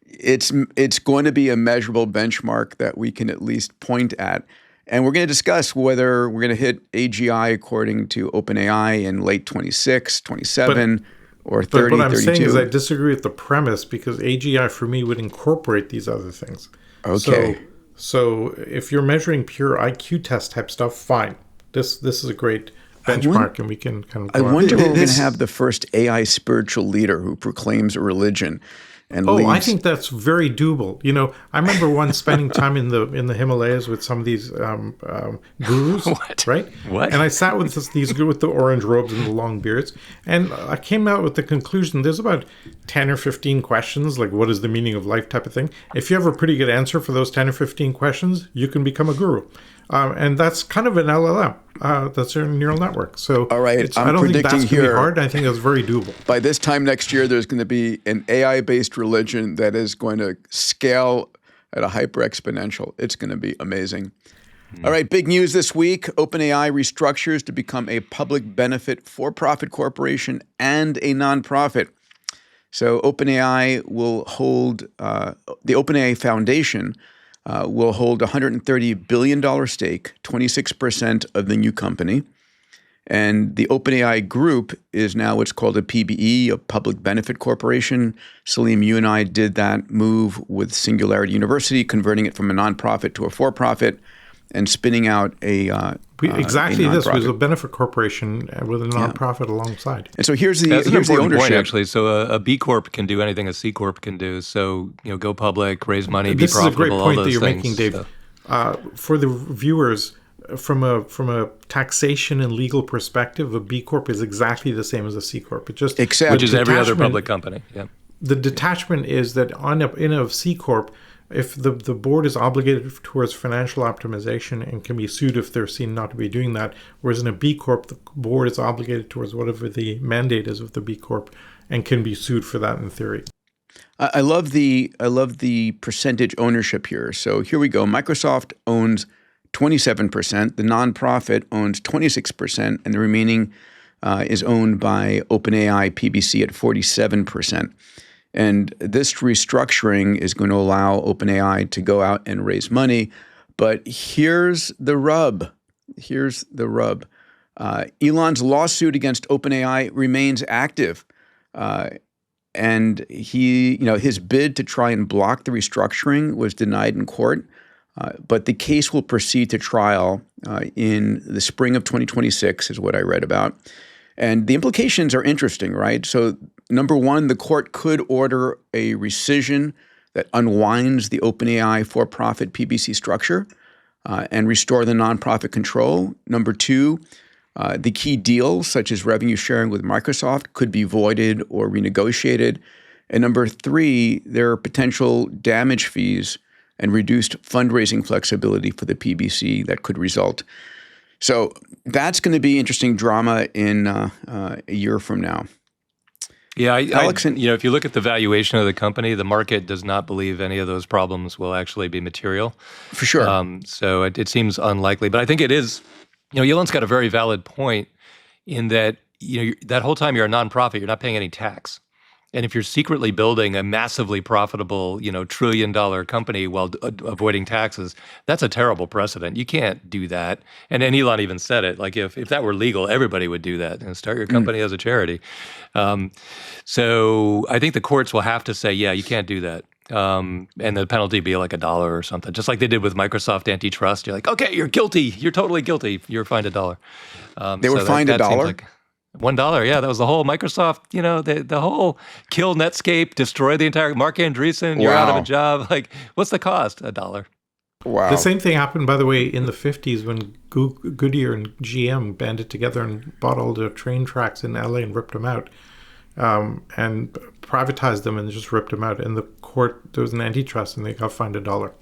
it's going to be a measurable benchmark that we can at least point at. And we're going to discuss whether we're going to hit AGI according to OpenAI in late 26, 27, or 30, 32. But what I'm saying is I disagree with the premise because AGI for me would incorporate these other things. Okay. So if you're measuring pure IQ test type stuff, fine. This is a great benchmark and we can kind of I wonder if we're going to have the first AI spiritual leader who proclaims a religion. I think that's very doable. I remember once spending time in the Himalayas with some of these gurus, right? What? And I sat with these gurus with the orange robes and the long beards, and I came out with the conclusion: there's about 10 or 15 questions, like what is the meaning of life, type of thing. If you have a pretty good answer for those 10 or 15 questions, you can become a guru. And that's kind of an LLM. That's a neural network. So all right, I don't think that's going to be hard. I think that's very doable. By this time next year, there's going to be an AI-based religion that is going to scale at a hyper-exponential. It's going to be amazing. All right, big news this week. OpenAI restructures to become a public benefit for-profit corporation and a nonprofit. So OpenAI will hold, the OpenAI Foundation will hold $130 billion stake, 26% of the new company. And the OpenAI group is now what's called a PBE, a public benefit corporation. Salim, you and I did that move with Singularity University, converting it from a nonprofit to a for-profit and spinning out exactly a this was nonprofit. a benefit corporation with a nonprofit alongside. And so here's the That's an here's the important ownership. point, actually. So a B Corp can do anything a C Corp can do. So, go public, raise money, be This is a profitable, great all point those that you're things. making, Dave. So- For the viewers, from a taxation and legal perspective, a B Corp is exactly the same as a C Corp. It just Except- which is every other detachment- public company. Yeah. The detachment is that in a C Corp, if the board is obligated towards financial optimization and can be sued if they're seen not to be doing that, whereas in a B Corp, the board is obligated towards whatever the mandate is of the B Corp and can be sued for that in theory. I love the percentage ownership here. So here we go. Microsoft owns 27%. The nonprofit owns 26%, and the remaining is owned by OpenAI PBC at 47%. And this restructuring is going to allow OpenAI to go out and raise money. But here's the rub. Elon's lawsuit against OpenAI remains active. And his bid to try and block the restructuring was denied in court. But the case will proceed to trial in the spring of 2026 is what I read about. And the implications are interesting, right? So number one, the court could order a rescission that unwinds the OpenAI for-profit PBC structure and restore the nonprofit control. Number two, the key deals, such as revenue sharing with Microsoft, could be voided or renegotiated. And number three, there are potential damage fees and reduced fundraising flexibility for the PBC that could result. So that's going to be interesting drama in a year from now. Yeah, Alex, if you look at the valuation of the company, the market does not believe any of those problems will actually be material. For sure. So it seems unlikely. But I think it is, Elon's got a very valid point in that, that whole time you're a nonprofit, you're not paying any tax. And if you're secretly building a massively profitable, trillion-dollar company while avoiding taxes, that's a terrible precedent. You can't do that. And Elon even said it. Like if that were legal, everybody would do that and start your company as a charity. So I think the courts will have to say, yeah, you can't do that. And the penalty be like $1 or something, just like they did with Microsoft antitrust. You're like, okay, you're guilty. You're totally guilty. You're fined $1. They were fined $1? $1, yeah, that was the whole Microsoft, the whole kill Netscape, destroy the entire Mark Andreessen, you're out of a job. Like, what's the cost? $1. Wow. The same thing happened, by the way, in the 50s when Goodyear and GM banded together and bought all the train tracks in LA and ripped them out and privatized them and just ripped them out. In the court, there was an antitrust and they got fined $1.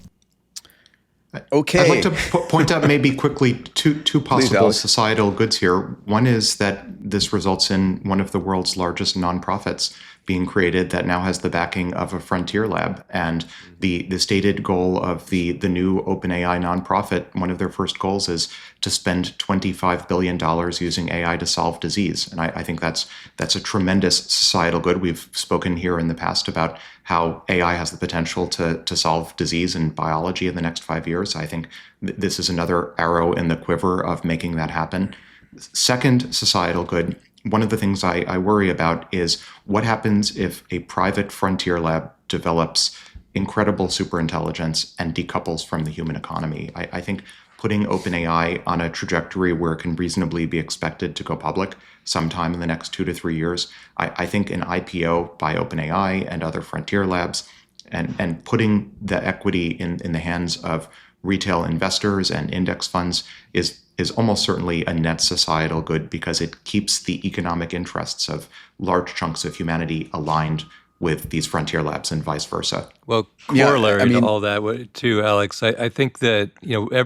Okay. I'd like to point out maybe quickly two possible societal goods here. One is that this results in one of the world's largest nonprofits being created that now has the backing of a frontier lab. And the stated goal of the new OpenAI nonprofit, one of their first goals is to spend $25 billion using AI to solve disease. And I think that's a tremendous societal good. We've spoken here in the past about how AI has the potential to solve disease and biology in the next 5 years. I think this is another arrow in the quiver of making that happen. Second societal good, one of the things I worry about is what happens if a private frontier lab develops incredible superintelligence and decouples from the human economy. I think putting OpenAI on a trajectory where it can reasonably be expected to go public sometime in the next 2 to 3 years, I think an IPO by OpenAI and other frontier labs and putting the equity in the hands of retail investors and index funds is almost certainly a net societal good because it keeps the economic interests of large chunks of humanity aligned with these frontier labs and vice versa. Well, corollary to all that too, Alex, I think that,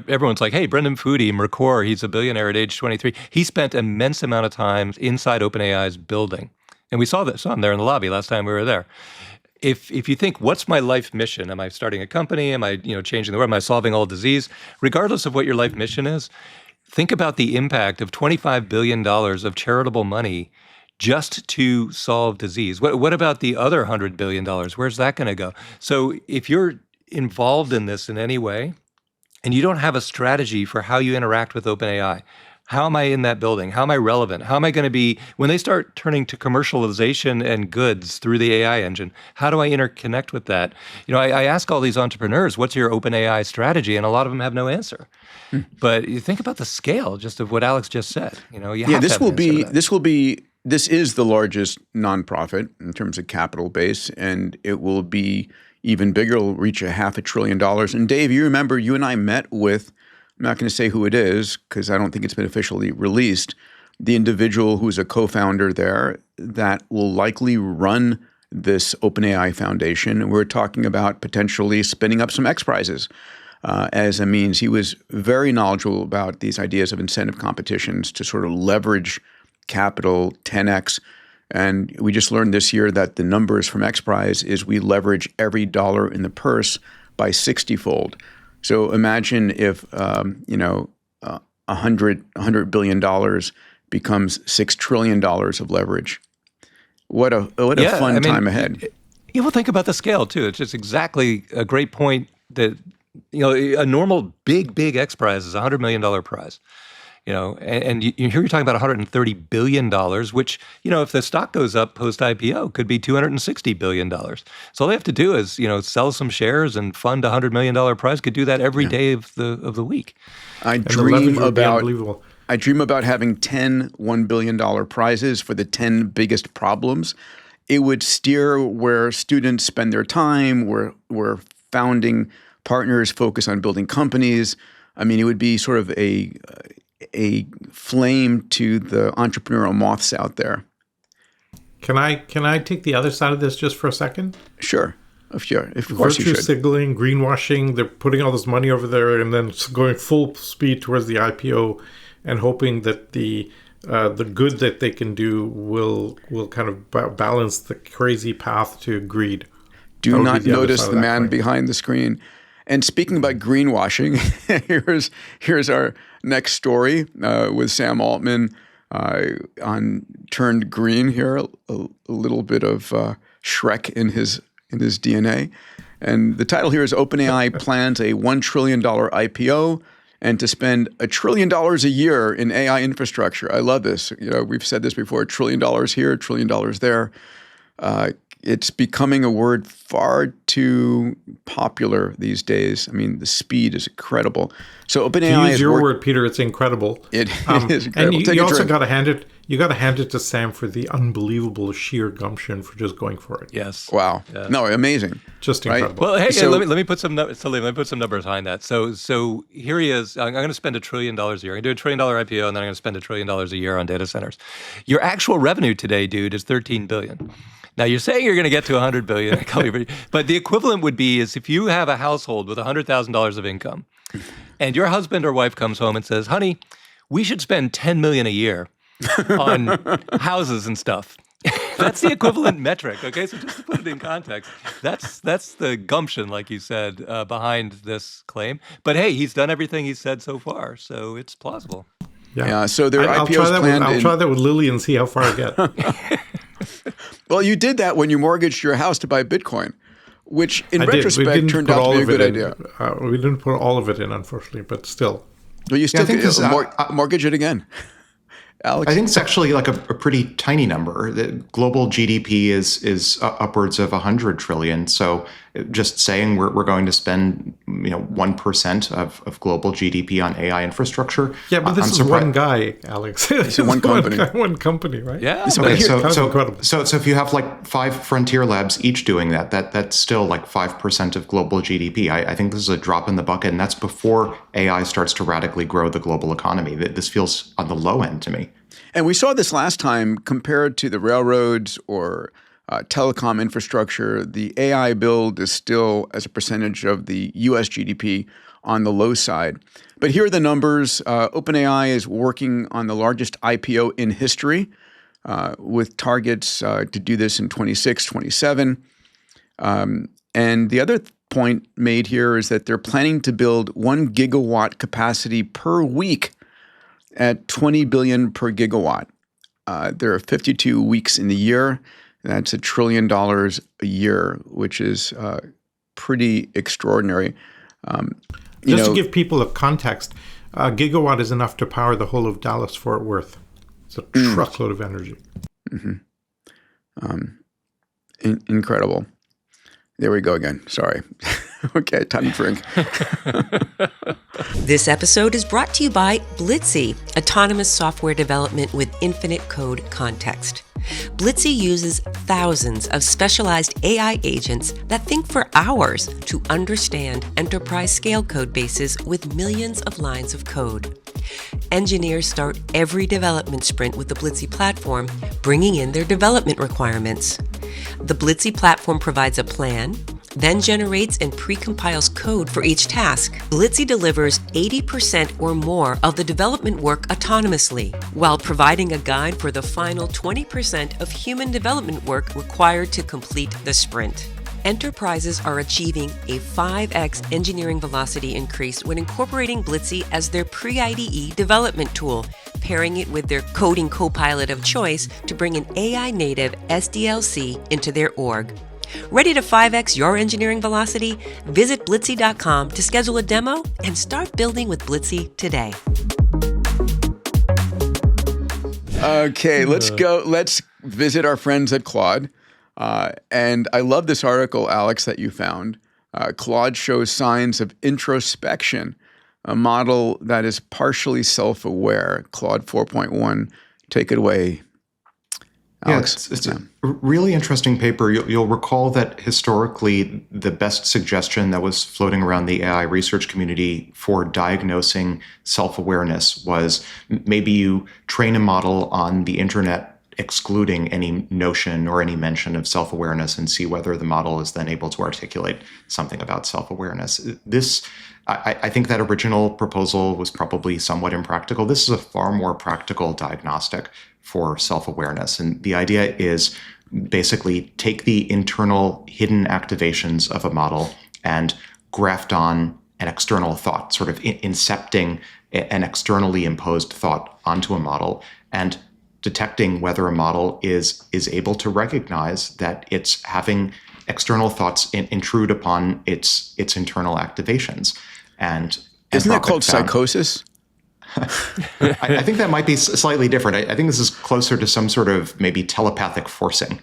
everyone's like, hey, Brendan Foodie, Mercor, he's a billionaire at age 23. He spent immense amount of time inside OpenAI's building. And we saw him there in the lobby last time we were there. If you think, what's my life mission? Am I starting a company? Am I, changing the world? Am I solving all disease? Regardless of what your life mission is, think about the impact of $25 billion of charitable money just to solve disease. What about the other $100 billion? Where's that going to go? So if you're involved in this in any way, and you don't have a strategy for how you interact with OpenAI, How am I in that building? How am I relevant? How am I going to be, when they start turning to commercialization and goods through the AI engine, how do I interconnect with that? I ask all these entrepreneurs, what's your OpenAI strategy? And a lot of them have no answer. But you think about the scale just of what Alex just said. This is the largest nonprofit in terms of capital base, and it will be even bigger. It'll reach $500 billion. And Dave, you remember you and I met with, I'm not going to say who it is because I don't think it's been officially released, the individual who's a co-founder there that will likely run this OpenAI Foundation. And we're talking about potentially spinning up some X Prizes as a means. He was very knowledgeable about these ideas of incentive competitions to sort of leverage capital 10x. And we just learned this year that the numbers from X Prize is we leverage every dollar in the purse by 60-fold. So imagine if $100 billion becomes $6 trillion of leverage. What a fun time ahead. You will think about the scale too. It's just exactly a great point that a normal big X Prize is a $100 million prize. And here you're talking about $130 billion, which, if the stock goes up post-IPO, could be $260 billion. So all they have to do is, sell some shares and fund a $100 million prize. Could do that every day of the week. I dream about having 10 $1 billion prizes for the 10 biggest problems. It would steer where students spend their time, where founding partners focus on building companies. I mean, it would be sort of a flame to the entrepreneurial moths out there. Can I take the other side of this just for a second? Sure. Of course you should. Virtue signaling, greenwashing, they're putting all this money over there and then going full speed towards the IPO and hoping that the good that they can do will kind of balance the crazy path to greed. Do not notice the man behind the screen. And speaking about greenwashing, here's our next story with Sam Altman on turned green here, a little bit of Shrek in his DNA. And the title here is OpenAI plans a $1 trillion IPO and to spend $1 trillion a year in AI infrastructure. I love this. We've said this before, $1 trillion here, $1 trillion there. It's becoming a word far too popular these days. I mean, the speed is incredible. So OpenAI to use your word, Peter, it's incredible. It is incredible. And you also got to hand it. You got to hand it to Sam for the unbelievable sheer gumption for just going for it. Yes. Wow. Yeah. No, amazing. Just incredible. Well, hey, let me put some numbers behind that. So here he is. I'm going to spend $1 trillion a year. I'm going to do a $1 trillion IPO, and then I'm going to spend $1 trillion a year on data centers. Your actual revenue today, dude, is $13 billion. Now, you're saying you're going to get to $100 billion, but the equivalent would be is if you have a household with $100,000 of income and your husband or wife comes home and says, honey, we should spend $10 million a year on houses and stuff. That's the equivalent metric, okay? So just to put it in context, that's the gumption, like you said, behind this claim. But hey, he's done everything he's said so far, so it's plausible. Yeah, so their IPO's planned I'll try that with Lily and see how far I get. Well, you did that when you mortgaged your house to buy Bitcoin, which in retrospect turned out to be a good idea. We didn't put all of it in, unfortunately, but still. Well, you still mortgage it again. Alex? I think it's actually like a pretty tiny number. The global GDP is upwards of 100 trillion. So just saying we're going to spend 1% of global GDP on AI infrastructure. Yeah, but this is one guy, Alex. It's one company. One company, right? Yeah. Okay, so if you have like 5 frontier labs each doing that's still like 5% of global GDP. I think this is a drop in the bucket, and that's before AI starts to radically grow the global economy. This feels on the low end to me. And we saw this last time compared to the railroads or telecom infrastructure. The AI build is still, as a percentage of the U.S. GDP, on the low side. But here are the numbers. OpenAI is working on the largest IPO in history with targets to do this in 26, 27. And the other point made here is that they're planning to build 1 gigawatt capacity per week at 20 billion per gigawatt. There are 52 weeks in the year. That's $1 trillion a year, which is pretty extraordinary. Just to give people a context, A gigawatt is enough to power the whole of Dallas-Fort Worth. It's a truckload of energy. Incredible. There we go again. Sorry. Okay, time to drink. This episode is brought to you by Blitzy, autonomous software development with infinite code context. Blitzy uses thousands of specialized AI agents that think for hours to understand enterprise-scale code bases with millions of lines of code. Engineers start every development sprint with the Blitzy platform, bringing in their development requirements. The Blitzy platform provides a plan, then generates and precompiles code for each task. Blitzy delivers 80% or more of the development work autonomously, while providing a guide for the final 20% of human development work required to complete the sprint. Enterprises are achieving a 5x engineering velocity increase when incorporating Blitzy as their pre-IDE development tool, pairing it with their coding copilot of choice to bring an AI-native SDLC into their org. Ready to 5x your engineering velocity? Visit Blitzy.com to schedule a demo and start building with Blitzy today. Okay, let's go. Let's visit our friends at Claude. And I love this article, Alex, that you found. Claude shows signs of introspection, a model that is partially self-aware. Claude 4.1, take it away. Alex. Yeah, it's a really interesting paper. You'll recall that historically, the best suggestion that was floating around the AI research community for diagnosing self-awareness was maybe you train a model on the internet excluding any notion or any mention of self-awareness and see whether the model is then able to articulate something about self-awareness. I think that original proposal was probably somewhat impractical. This is a far more practical diagnostic for self-awareness. And the idea is basically take the internal hidden activations of a model and graft on an external thought, sort of incepting an externally imposed thought onto a model and detecting whether a model is able to recognize that it's having external thoughts intrude upon its internal activations. And isn't that called psychosis? I think that might be slightly different. I think this is closer to some sort of maybe telepathic forcing.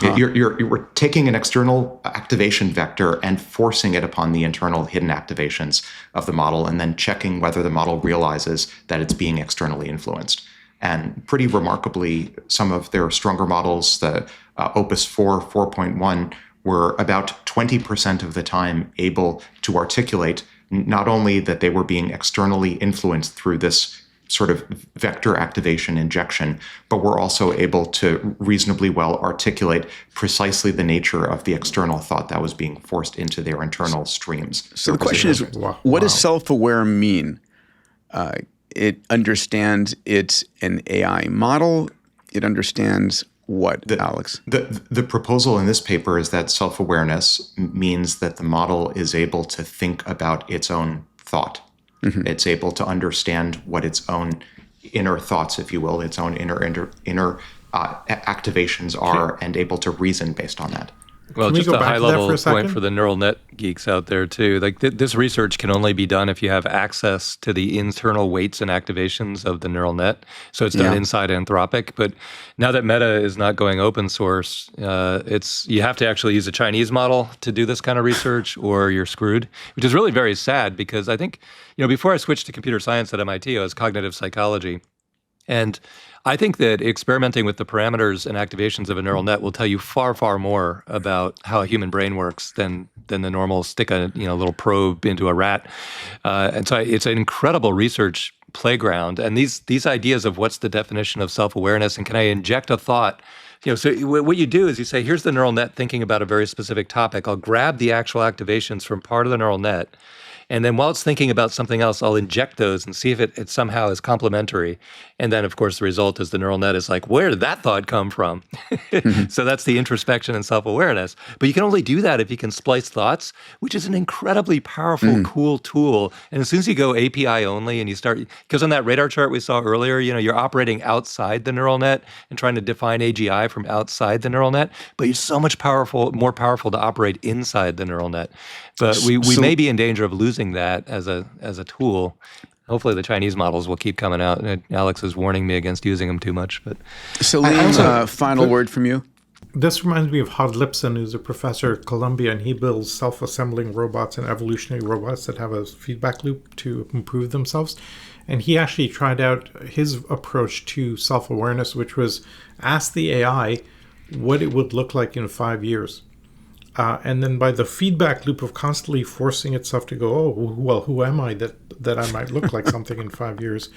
You're taking an external activation vector and forcing it upon the internal hidden activations of the model and then checking whether the model realizes that it's being externally influenced. And pretty remarkably, some of their stronger models, the Opus 4, 4.1, were about 20% of the time able to articulate not only that they were being externally influenced through this sort of vector activation injection, but were also able to reasonably well articulate precisely the nature of the external thought that was being forced into their internal streams. So the question is, what does self-aware mean? It understands it's an AI model. It understands what, Alex? The proposal in this paper is that self-awareness means that the model is able to think about its own thought. Mm-hmm. It's able to understand what its own inner thoughts, if you will, its own inner activations are, and able to reason based on that. Well, just a high-level point for the neural net geeks out there, too. Like this research can only be done if you have access to the internal weights and activations of the neural net. So it's done inside Anthropic. But now that Meta is not going open source, you have to actually use a Chinese model to do this kind of research, or you're screwed, which is really very sad because I think, before I switched to computer science at MIT, I was cognitive psychology. And I think that experimenting with the parameters and activations of a neural net will tell you far, far more about how a human brain works than the normal stick a little probe into a rat. And so it's an incredible research playground. And these ideas of what's the definition of self-awareness and can I inject a thought? So what you do is you say, here's the neural net thinking about a very specific topic. I'll grab the actual activations from part of the neural net. And then while it's thinking about something else, I'll inject those and see if it somehow is complementary. And then, of course, the result is the neural net is like, where did that thought come from? Mm-hmm. So that's the introspection and self-awareness. But you can only do that if you can splice thoughts, which is an incredibly powerful, cool tool. And as soon as you go API only and you start, because on that radar chart we saw earlier, you're operating outside the neural net and trying to define AGI from outside the neural net. But you're so much more powerful to operate inside the neural net. But we may be in danger of losing that as a tool. Hopefully the Chinese models will keep coming out. Alex is warning me against using them too much. But Salim, final word from you. This reminds me of Hod Lipson, who's a professor at Columbia, and he builds self-assembling robots and evolutionary robots that have a feedback loop to improve themselves. And he actually tried out his approach to self-awareness, which was ask the AI what it would look like in 5 years. And then by the feedback loop of constantly forcing itself to go, oh, well, who am I that I might look like something in 5 years?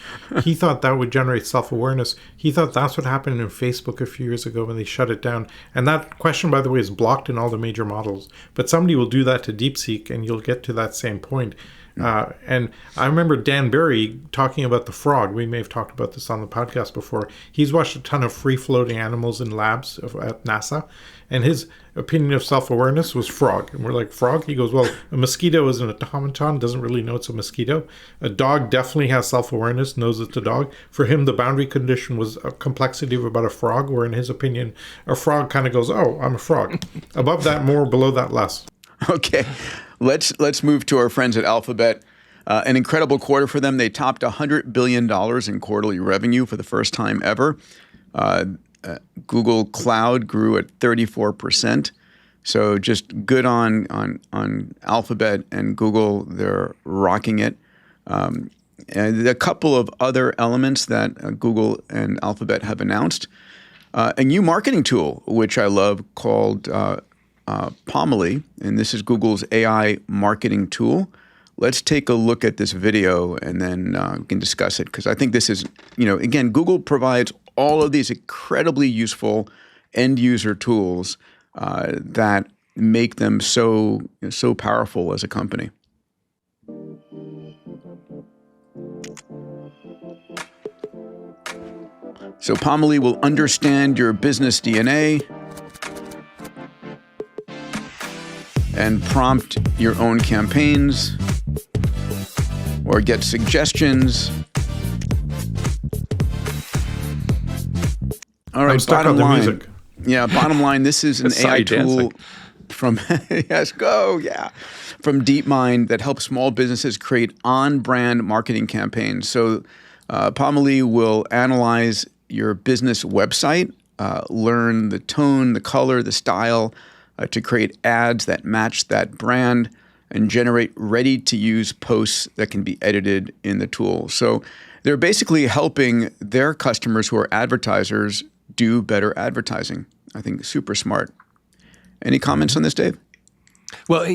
He thought that would generate self-awareness. He thought that's what happened in Facebook a few years ago when they shut it down. And that question, by the way, is blocked in all the major models. But somebody will do that to DeepSeek, and you'll get to that same point. And I remember Dan Barry talking about the frog. We may have talked about this on the podcast before. He's watched a ton of free-floating animals in labs at NASA, and his opinion of self-awareness was frog. And we're like, frog? He goes, well, a mosquito is an automaton, doesn't really know it's a mosquito. A dog definitely has self-awareness, knows it's a dog. For him, the boundary condition was a complexity of about a frog, where in his opinion, a frog kind of goes, oh, I'm a frog. Above that, more, below that, less. Okay, let's move to our friends at Alphabet. An incredible quarter for them. They topped $100 billion in quarterly revenue for the first time ever. Google Cloud grew at 34%. So just good on Alphabet and Google. They're rocking it. And a couple of other elements that Google and Alphabet have announced. A new marketing tool, which I love, called Pomely, and this is Google's AI marketing tool. Let's take a look at this video and then we can discuss it, because I think this is, again, Google provides all of these incredibly useful end user tools that make them so powerful as a company. So Pomely will understand your business DNA and prompt your own campaigns or get suggestions. All right, bottom line. Music. Yeah, bottom line, this is an AI tool from from DeepMind that helps small businesses create on-brand marketing campaigns. So Pomely will analyze your business website, learn the tone, the color, the style, to create ads that match that brand and generate ready-to-use posts that can be edited in the tool. So they're basically helping their customers who are advertisers do better advertising. I think super smart. Any comments on this, Dave? Well,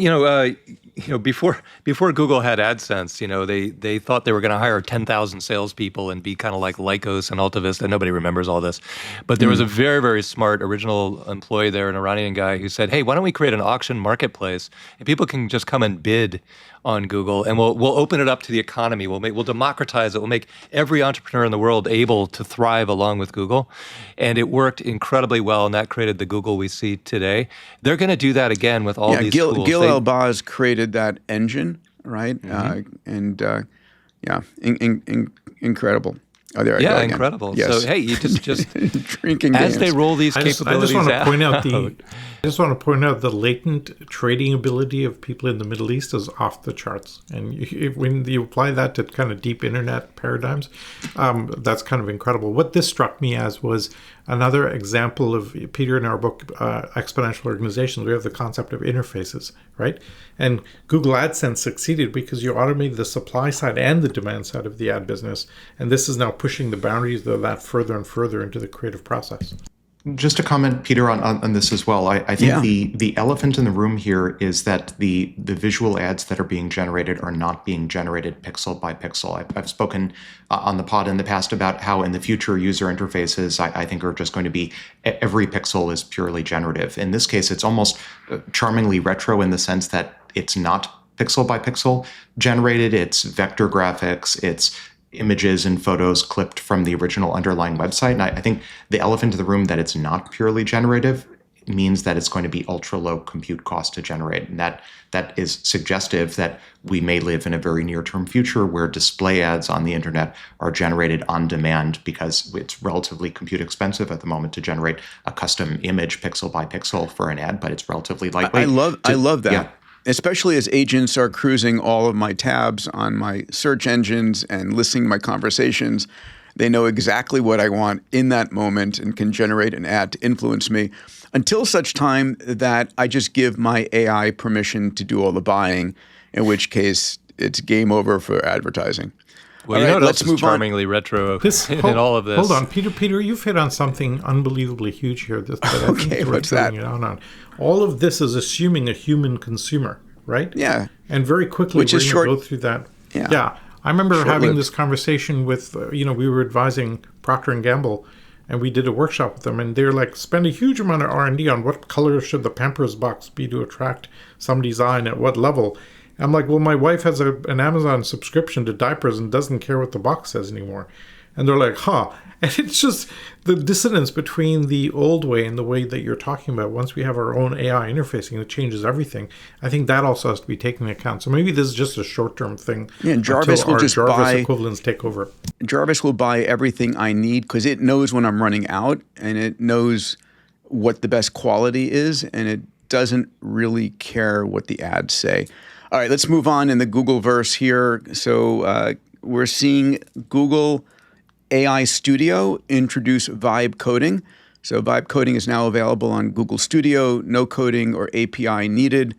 before Google had AdSense, they thought they were going to hire 10,000 salespeople and be kind of like Lycos and AltaVista. Nobody remembers all this, but there was a very, very smart original employee there, an Iranian guy, who said, "Hey, why don't we create an auction marketplace and people can just come and bid on Google, and we'll open it up to the economy. We'll democratize it. We'll make every entrepreneur in the world able to thrive along with Google." And it worked incredibly well, and that created the Google we see today. They're going to do that again with all these tools. Gil Elbaz created that engine, right? Incredible. Oh, there I go again. Incredible. Yes. So hey, you just drinking as games. they roll these capabilities out. I just want to point out the latent trading ability of people in the Middle East is off the charts. And when you apply that to kind of deep internet paradigms, that's kind of incredible. What this struck me as was another example of, Peter, in our book, Exponential Organizations, we have the concept of interfaces, right? And Google AdSense succeeded because you automated the supply side and the demand side of the ad business. And this is now pushing the boundaries of that further and further into the creative process. Just to comment, Peter, on this as well, I think the elephant in the room here is that the visual ads that are being generated are not being generated pixel by pixel. I've spoken on the pod in the past about how in the future user interfaces, I think, are just going to be every pixel is purely generative. In this case, it's almost charmingly retro in the sense that it's not pixel by pixel generated. It's vector graphics. It's images and photos clipped from the original underlying website. And I think the elephant in the room that it's not purely generative means that it's going to be ultra low compute cost to generate. And that is suggestive that we may live in a very near-term future where display ads on the internet are generated on demand because it's relatively compute expensive at the moment to generate a custom image pixel by pixel for an ad, but it's relatively lightweight. I love that. especially as agents are cruising all of my tabs on my search engines and listening to my conversations. They know exactly what I want in that moment and can generate an ad to influence me until such time that I just give my AI permission to do all the buying, in which case it's game over for advertising. Well, you know what else is charmingly retro in all of this? Hold on, Peter, you've hit on something unbelievably huge here. Okay, what's that? All of this is assuming a human consumer, right? Yeah. And very quickly, we're going to go through that. Yeah. I remember having this conversation with, we were advising Procter & Gamble, and we did a workshop with them, and they're like, spend a huge amount of R&D on what color should the Pampers box be to attract some design at what level. I'm like, well, my wife has an Amazon subscription to diapers and doesn't care what the box says anymore. And they're like, huh. And it's just the dissonance between the old way and the way that you're talking about. Once we have our own AI interfacing, it changes everything. I think that also has to be taken into account. So maybe this is just a short-term thing. Yeah, and Jarvis will just Jarvis equivalents take over. Jarvis will buy everything I need because it knows when I'm running out, and it knows what the best quality is, and it doesn't really care what the ads say. All right, let's move on in the Googleverse here. So we're seeing Google AI Studio introduce vibe coding. So vibe coding is now available on Google Studio, no coding or API needed.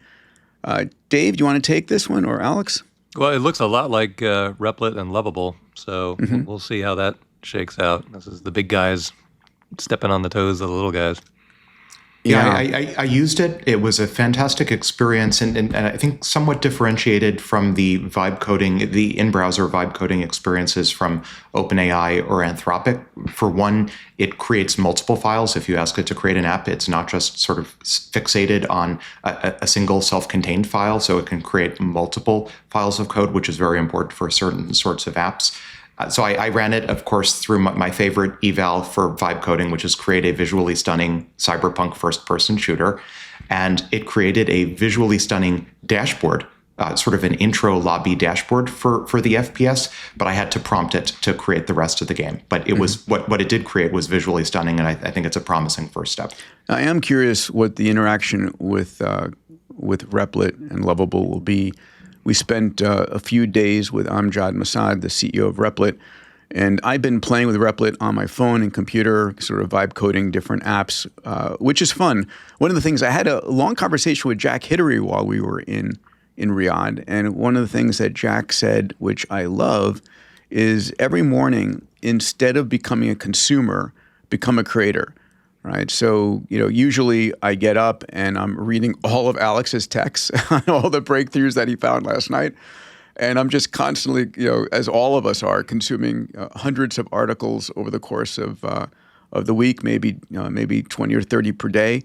Dave, do you want to take this one, or Alex? Well, it looks a lot like Replit and Lovable, so we'll see how that shakes out. This is the big guys stepping on the toes of the little guys. Yeah, I used it. It was a fantastic experience, and I think somewhat differentiated from the vibe coding, the in-browser vibe coding experiences from OpenAI or Anthropic. For one, it creates multiple files. If you ask it to create an app, it's not just sort of fixated on a single self-contained file, so it can create multiple files of code, which is very important for certain sorts of apps. So I ran it, of course, through my favorite eval for vibe coding, which is create a visually stunning cyberpunk first-person shooter. And it created a visually stunning dashboard, sort of an intro lobby dashboard for the FPS, but I had to prompt it to create the rest of the game. But it was what it did create was visually stunning, and I think it's a promising first step. I am curious what the interaction with Replit and Lovable will be. We spent a few days with Amjad Masad, the CEO of Replit, and I've been playing with Replit on my phone and computer, sort of vibe coding different apps, which is fun. One of the things, I had a long conversation with Jack Hittery while we were in Riyadh, and one of the things that Jack said, which I love, is every morning, instead of becoming a consumer, become a creator. Right. So, usually I get up and I'm reading all of Alex's texts on all the breakthroughs that he found last night. And I'm just constantly, as all of us are, consuming hundreds of articles over the course of the week, maybe 20 or 30 per day.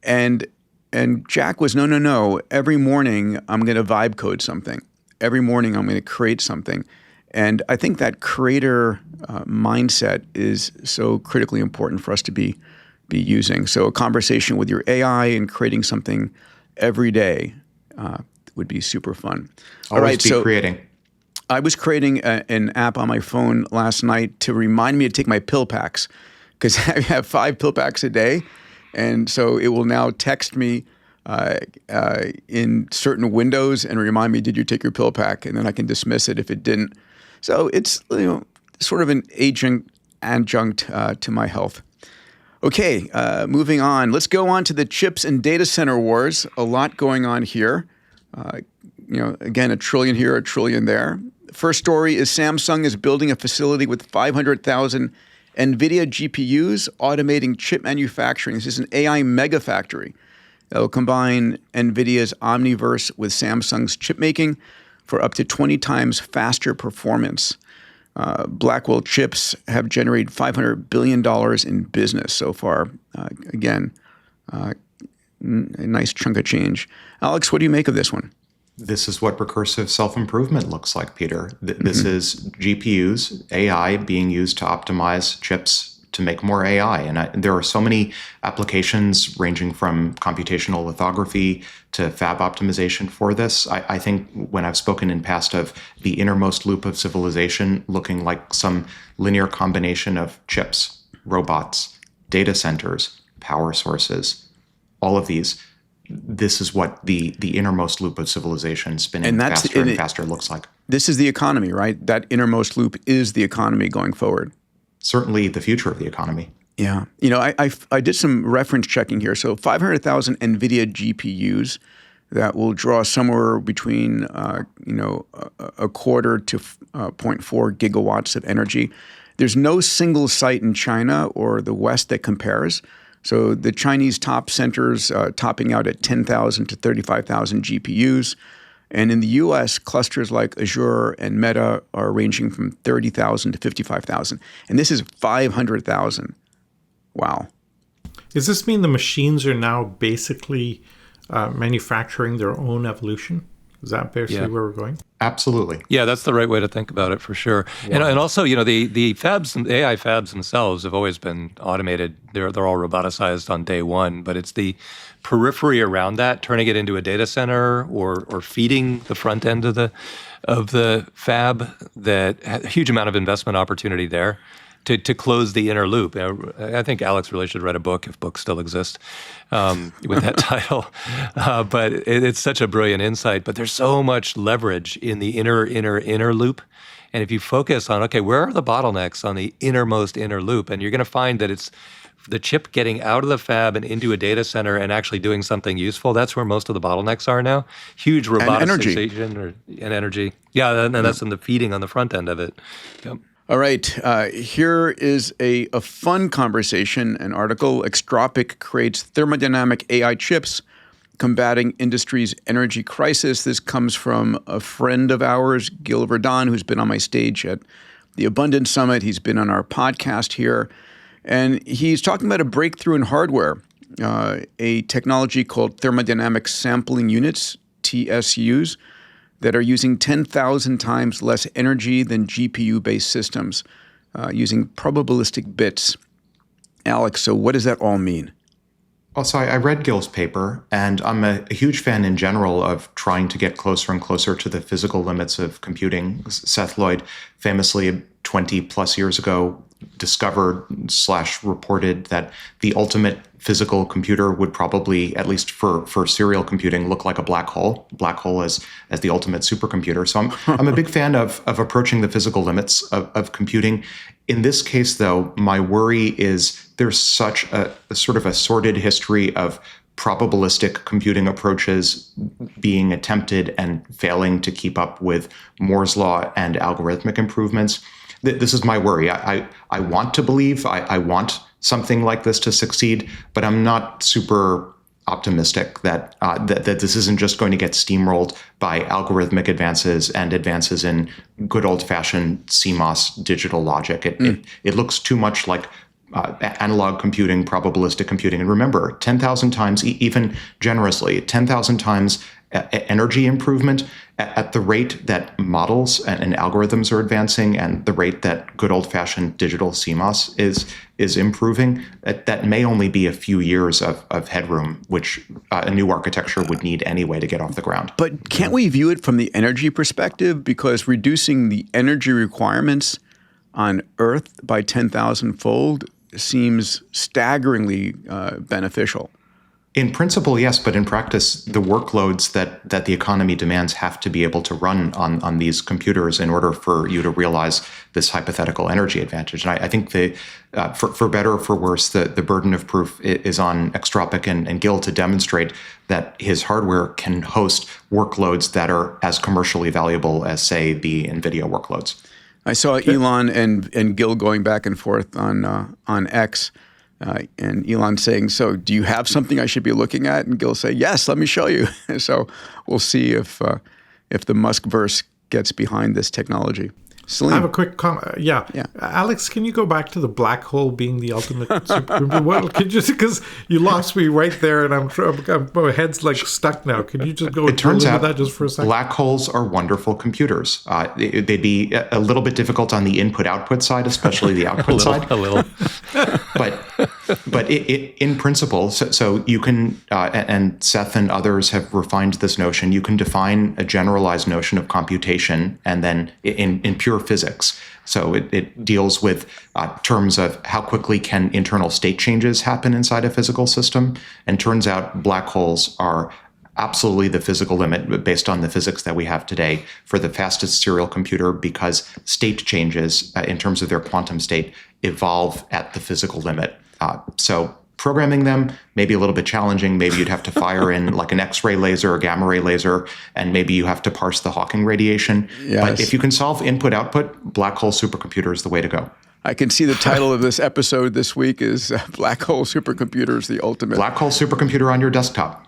And Jack was, no. Every morning I'm going to vibe code something. Every morning I'm going to create something. And I think that creator mindset is so critically important for us to be using. So a conversation with your AI and creating something every day would be super fun. Always creating. I was creating an app on my phone last night to remind me to take my pill packs, because I have 5 pill packs a day. And so it will now text me in certain windows and remind me, did you take your pill pack? And then I can dismiss it if it didn't. So it's sort of an adjunct to my health. Okay, moving on. Let's go on to the chips and data center wars. A lot going on here. Again, $1 trillion here, $1 trillion there. First story is Samsung is building a facility with 500,000 NVIDIA GPUs, automating chip manufacturing. This is an AI mega factory that will combine NVIDIA's Omniverse with Samsung's chip making for up to 20 times faster performance. Blackwell chips have generated $500 billion in business so far. Again, a nice chunk of change. Alex, what do you make of this one? This is what recursive self-improvement looks like, Peter. This is GPUs, AI being used to optimize chips to make more AI. And there are so many applications ranging from computational lithography to fab optimization for this. I think when I've spoken in past of the innermost loop of civilization looking like some linear combination of chips, robots, data centers, power sources, all of these, this is what the innermost loop of civilization spinning faster and faster looks like. This is the economy, right? That innermost loop is the economy going forward. Certainly the future of the economy. Yeah. You know, I did some reference checking here. So 500,000 NVIDIA GPUs that will draw somewhere between, a quarter to 0.4 gigawatts of energy. There's no single site in China or the West that compares. So the Chinese top centers topping out at 10,000 to 35,000 GPUs. And in the US, clusters like Azure and Meta are ranging from 30,000 to 55,000. And this is 500,000. Wow. Does this mean the machines are now basically manufacturing their own evolution? Is that basically where we're going? Absolutely. Yeah, that's the right way to think about it for sure. Wow. And also, the fabs, the AI fabs themselves have always been automated. They're all roboticized on day one, but it's the periphery around that, turning it into a data center or feeding the front end of the fab, that a huge amount of investment opportunity there. To close the inner loop. I think Alex really should write a book, if books still exist, with that title. But it's such a brilliant insight. But there's so much leverage in the inner loop. And if you focus on, okay, where are the bottlenecks on the innermost inner loop? And you're going to find that it's the chip getting out of the fab and into a data center and actually doing something useful. That's where most of the bottlenecks are now. Huge roboticization and energy. Yeah, and that's in the feeding on the front end of it. Yep. All right, here is a fun conversation, an article. Extropic creates thermodynamic AI chips combating industry's energy crisis. This comes from a friend of ours, Gil Verdon, who's been on my stage at the Abundance Summit. He's been on our podcast here. And he's talking about a breakthrough in hardware, a technology called thermodynamic sampling units, TSUs, that are using 10,000 times less energy than GPU-based systems, using probabilistic bits. Alex, so what does that all mean? Well, so I read Gil's paper, and I'm a huge fan in general of trying to get closer and closer to the physical limits of computing. Seth Lloyd famously 20 plus years ago discovered/reported that the ultimate physical computer would probably, at least for serial computing, look like a black hole as the ultimate supercomputer. So I'm a big fan of approaching the physical limits of computing. In this case, though, my worry is there's such a sort of a sordid history of probabilistic computing approaches being attempted and failing to keep up with Moore's law and algorithmic improvements. This is my worry. I want to believe, I want something like this to succeed, but I'm not super optimistic that this isn't just going to get steamrolled by algorithmic advances and advances in good old-fashioned CMOS digital logic. It looks too much like analog computing, probabilistic computing. And remember, 10,000 times, even generously, 10,000 times energy improvement at the rate that models and algorithms are advancing and the rate that good old-fashioned digital CMOS is improving, that may only be a few years of headroom, which a new architecture would need anyway to get off the ground. But can't we view it from the energy perspective? Because reducing the energy requirements on Earth by 10,000-fold seems staggeringly beneficial. In principle, yes, but in practice, the workloads that the economy demands have to be able to run on these computers in order for you to realize this hypothetical energy advantage. And I think for better or for worse, the burden of proof is on Extropic and Gil to demonstrate that his hardware can host workloads that are as commercially valuable as, say, the NVIDIA workloads. I saw Elon and Gil going back and forth on X. And Elon saying, so do you have something I should be looking at? And Gil say, yes, let me show you. So we'll see if the Muskverse gets behind this technology. Salim. I have a quick comment. Yeah. Alex, can you go back to the black hole being the ultimate supercomputer? Well, because you lost me right there, and my head's like stuck now. Can you just go it turns out that just for a second? Black holes are wonderful computers. They'd be a little bit difficult on the input-output side, especially the output side. A little. But But in principle, so you can, and Seth and others have refined this notion, you can define a generalized notion of computation and then in pure physics. So it deals with terms of how quickly can internal state changes happen inside a physical system. And turns out black holes are absolutely the physical limit based on the physics that we have today for the fastest serial computer, because state changes in terms of their quantum state evolve at the physical limit. So programming them may be a little bit challenging. Maybe you'd have to fire in like an X-ray laser or gamma ray laser, and maybe you have to parse the Hawking radiation. Yes. But if you can solve input-output, black hole supercomputer is the way to go. I can see the title of this episode this week is Black Hole Supercomputers, the Ultimate. Black hole supercomputer on your desktop.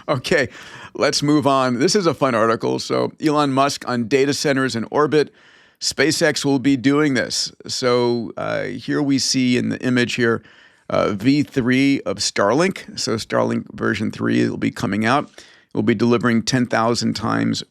Okay, let's move on. This is a fun article. So Elon Musk on data centers in orbit. SpaceX will be doing this. So here we see in the image here V3 of Starlink. So Starlink version 3 will be coming out. It will be delivering 10x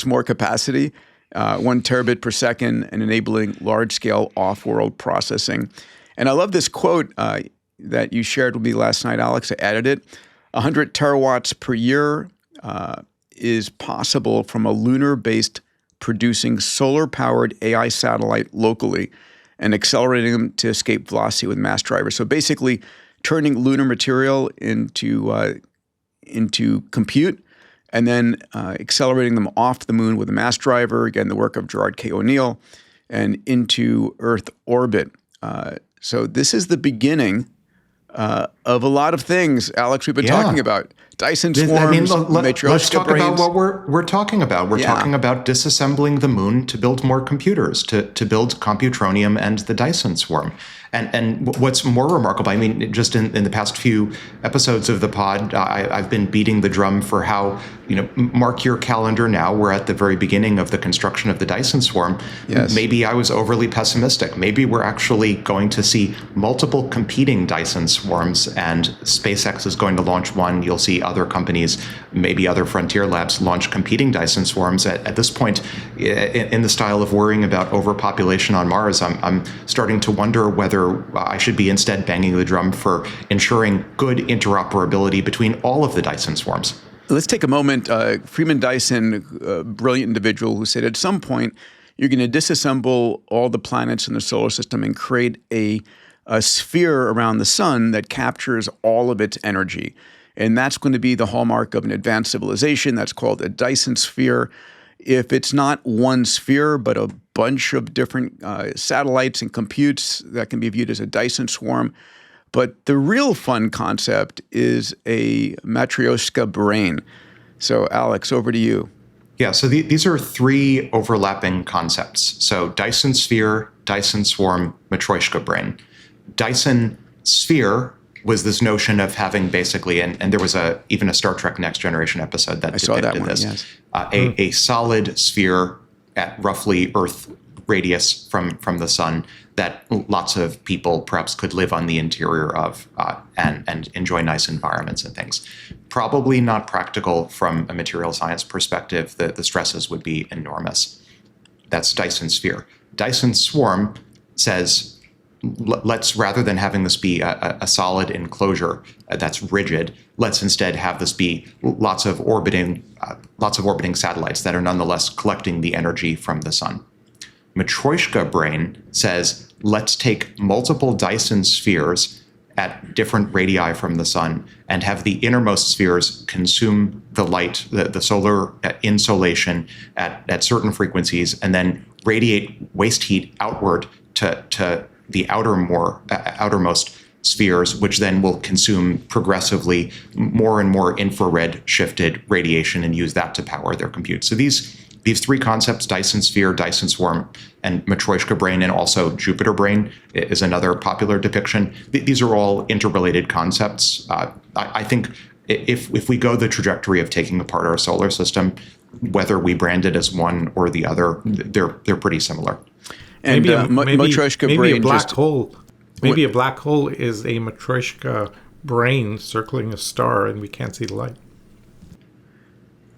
more capacity. 1 terabit per second, and enabling large-scale off-world processing. And I love this quote that you shared with me last night, Alex. I added it. 100 terawatts per year is possible from a lunar-based producing solar-powered AI satellite locally and accelerating them to escape velocity with mass drivers. So basically turning lunar material into compute, and then accelerating them off the moon with a mass driver, again, the work of Gerard K. O'Neill, and into Earth orbit. So this is the beginning of a lot of things, Alex, we've been talking about. Dyson swarms, let's talk about what we're talking about. We're talking about disassembling the moon to build more computers, to build Computronium and the Dyson swarm. And what's more remarkable, I mean, just in the past few episodes of the pod, I've been beating the drum for how, mark your calendar now, we're at the very beginning of the construction of the Dyson swarm. Yes. Maybe I was overly pessimistic. Maybe we're actually going to see multiple competing Dyson swarms, and SpaceX is going to launch one. You'll see other companies, maybe other frontier labs, launch competing Dyson swarms. At this point, in the style of worrying about overpopulation on Mars, I'm starting to wonder whether I should be instead banging the drum for ensuring good interoperability between all of the Dyson swarms. Let's take a moment. Freeman Dyson, a brilliant individual, who said at some point you're going to disassemble all the planets in the solar system and create a sphere around the sun that captures all of its energy. And that's going to be the hallmark of an advanced civilization. That's called a Dyson sphere. If it's not one sphere, but a bunch of different satellites and computes, that can be viewed as a Dyson swarm. But the real fun concept is a Matryoshka brain. So, Alex, over to you. Yeah, so these are 3 overlapping concepts. So Dyson sphere, Dyson swarm, Matryoshka brain. Dyson sphere was this notion of having basically, and there was even a Star Trek Next Generation episode that depicted this, yes. A solid sphere at roughly Earth radius from the sun that lots of people perhaps could live on the interior of and enjoy nice environments and things. Probably not practical from a material science perspective. The stresses would be enormous. That's Dyson sphere. Dyson swarm says, let's, rather than having this be a solid enclosure that's rigid, let's instead have this be lots of orbiting satellites that are nonetheless collecting the energy from the sun. Matryoshka brain says, let's take multiple Dyson spheres at different radii from the sun and have the innermost spheres consume the light, the solar insolation at certain frequencies, and then radiate waste heat outward to the outermost spheres, which then will consume progressively more and more infrared shifted radiation and use that to power their compute. So these 3 concepts, Dyson sphere, Dyson swarm, and Matryoshka brain, and also Jupiter brain is another popular depiction. These are all interrelated concepts. I think if we go the trajectory of taking apart our solar system, whether we brand it as one or the other, they're pretty similar. And Matryoshka brain, a black hole. Maybe a black hole is a Matryoshka brain circling a star, and we can't see the light.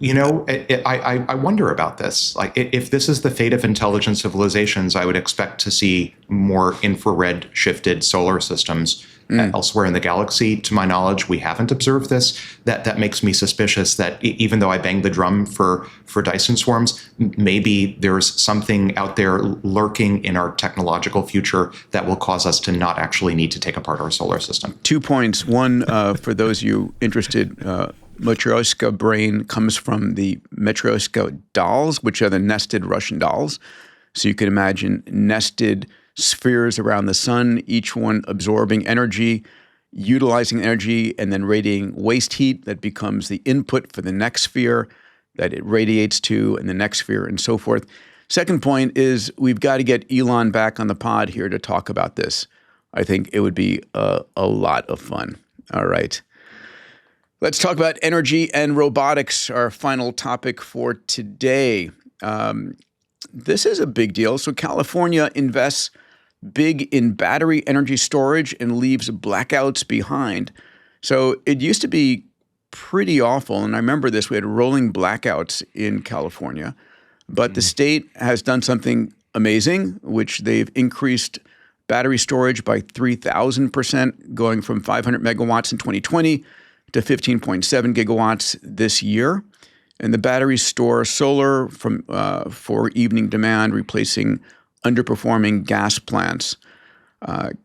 I wonder about this. Like, if this is the fate of intelligent civilizations, I would expect to see more infrared shifted solar systems elsewhere in the galaxy. To my knowledge, we haven't observed this. That makes me suspicious that even though I bang the drum for Dyson swarms, maybe there's something out there lurking in our technological future that will cause us to not actually need to take apart our solar system. 2 points. One, for those of you interested, Matryoshka brain comes from the Matryoshka dolls, which are the nested Russian dolls. So you can imagine nested spheres around the sun, each one absorbing energy, utilizing energy, and then radiating waste heat that becomes the input for the next sphere that it radiates to, and the next sphere, and so forth. Second point is we've got to get Elon back on the pod here to talk about this. I think it would be a lot of fun. All right. Let's talk about energy and robotics, our final topic for today. This is a big deal. So California invests big in battery energy storage and leaves blackouts behind. So it used to be pretty awful. And I remember this. We had rolling blackouts in California. But the state has done something amazing, which they've increased battery storage by 3,000%, going from 500 megawatts in 2020 to 15.7 gigawatts this year. And the batteries store solar for evening demand, replacing underperforming gas plants. I'm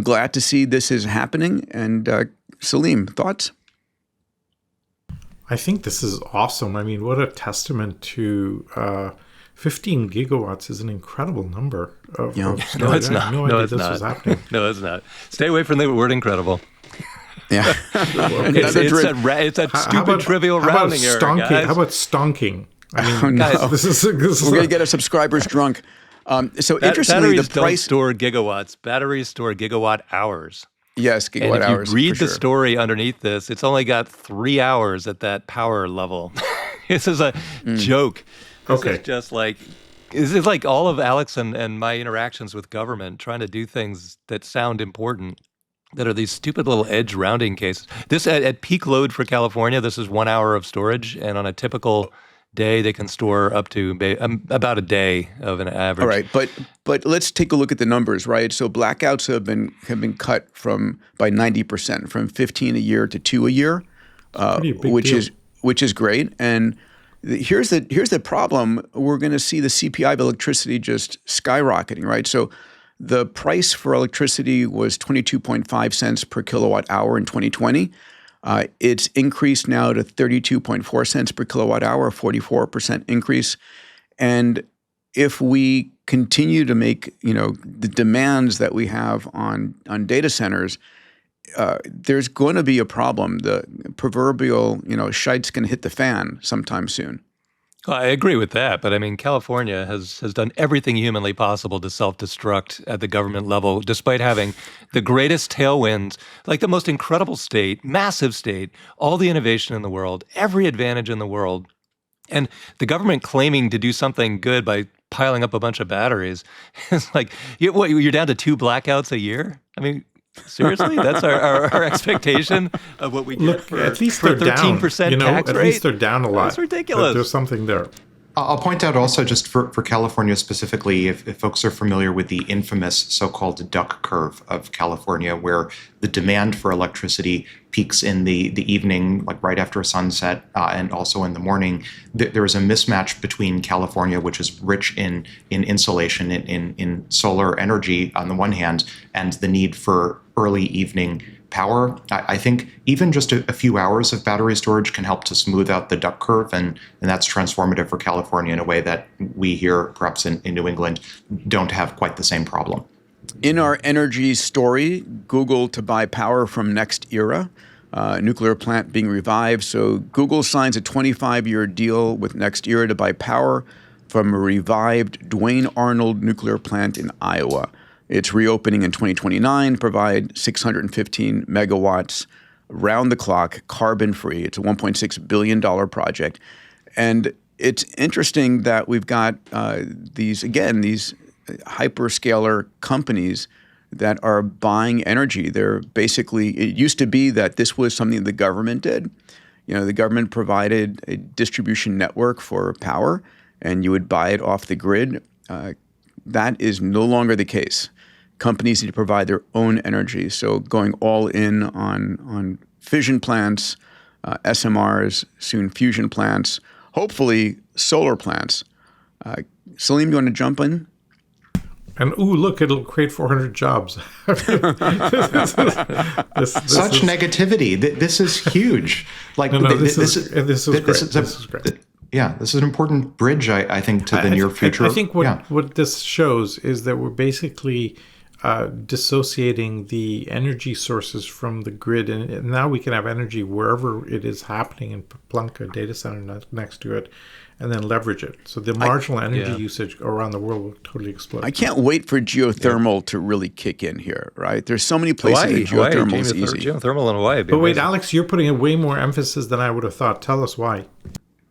glad to see this is happening. And Salim, thoughts? I think this is awesome. I mean, what a testament to 15 gigawatts is an incredible number. No, it's not. No, it's not. Was happening. No, it's not. Stay away from the word incredible. Yeah. It's that stupid trivial rounding error, guys. How about stonking? I mean, no. this is we're going to get our subscribers drunk. Interestingly, the price don't store gigawatts. Batteries store gigawatt hours. Yes, gigawatt and hours. If you read the story underneath this, it's only got 3 hours at that power level. This is a joke. This is just like this is like all of Alex and my interactions with government, trying to do things that sound important, that are these stupid little edge rounding cases. This at peak load for California, this is 1 hour of storage, and on a typical day, they can store up to about a day of an average. All right, but let's take a look at the numbers, right? So blackouts have been cut by 90%, from 15 a year to 2 a year, which is great. And here's the problem: we're going to see the CPI of electricity just skyrocketing, right? So the price for electricity was 22.5 cents per kilowatt hour in 2020. It's increased now to 32.4 cents per kilowatt hour, a 44% increase. And if we continue to make, the demands that we have on data centers, there's going to be a problem. The proverbial, shite's going to hit the fan sometime soon. I agree with that, but I mean, California has done everything humanly possible to self-destruct at the government level, despite having the greatest tailwinds, like the most incredible state, massive state, all the innovation in the world, every advantage in the world, and the government claiming to do something good by piling up a bunch of batteries. It's like, you're down to 2 blackouts a year? I mean, seriously? That's our expectation of what we get for at least for they're 13% down. tax rate? At least they're down a lot. That's ridiculous. There's something there. I'll point out also, just for California specifically, if folks are familiar with the infamous so-called duck curve of California, where the demand for electricity peaks in the evening, like right after sunset, and also in the morning, there is a mismatch between California, which is rich in insulation, in solar energy on the one hand, and the need for early evening power. I think even just a few hours of battery storage can help to smooth out the duck curve, and that's transformative for California in a way that we here, perhaps in New England, don't have quite the same problem. In our energy story, Google to buy power from NextEra, nuclear plant being revived. So Google signs a 25-year deal with NextEra to buy power from a revived Duane Arnold nuclear plant in Iowa. It's reopening in 2029, provide 615 megawatts round the clock, carbon free. It's a $1.6 billion project. And it's interesting that we've got these hyperscaler companies that are buying energy. They're basically, it used to be that this was something the government did. the government provided a distribution network for power, and you would buy it off the grid. That is no longer the case. Companies need to provide their own energy. So going all in on fission plants, SMRs, soon fusion plants, hopefully solar plants. Salim, you want to jump in? And look, it'll create 400 jobs. Such negativity. This is huge. This is great. Yeah, this is an important bridge, I think, to the near future. I think what this shows is that we're basically dissociating the energy sources from the grid, and now we can have energy wherever it is happening and plunk a data center next to it and then leverage it. So the marginal energy usage around the world will totally explode. I can't wait for geothermal to really kick in here, right? There's so many places that geothermal is easy. Geothermal in Hawaii. But wait, Alex, you're putting a way more emphasis than I would have thought. Tell us why.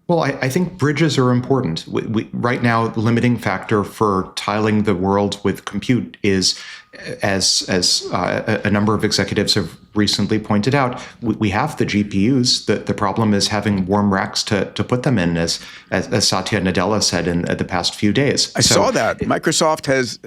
Well, I think bridges are important. Right now, the limiting factor for tiling the world with compute is, as a number of executives have recently pointed out, we have the GPUs. The problem is having warm racks to put them in, as Satya Nadella said in the past few days. I saw that. Microsoft has,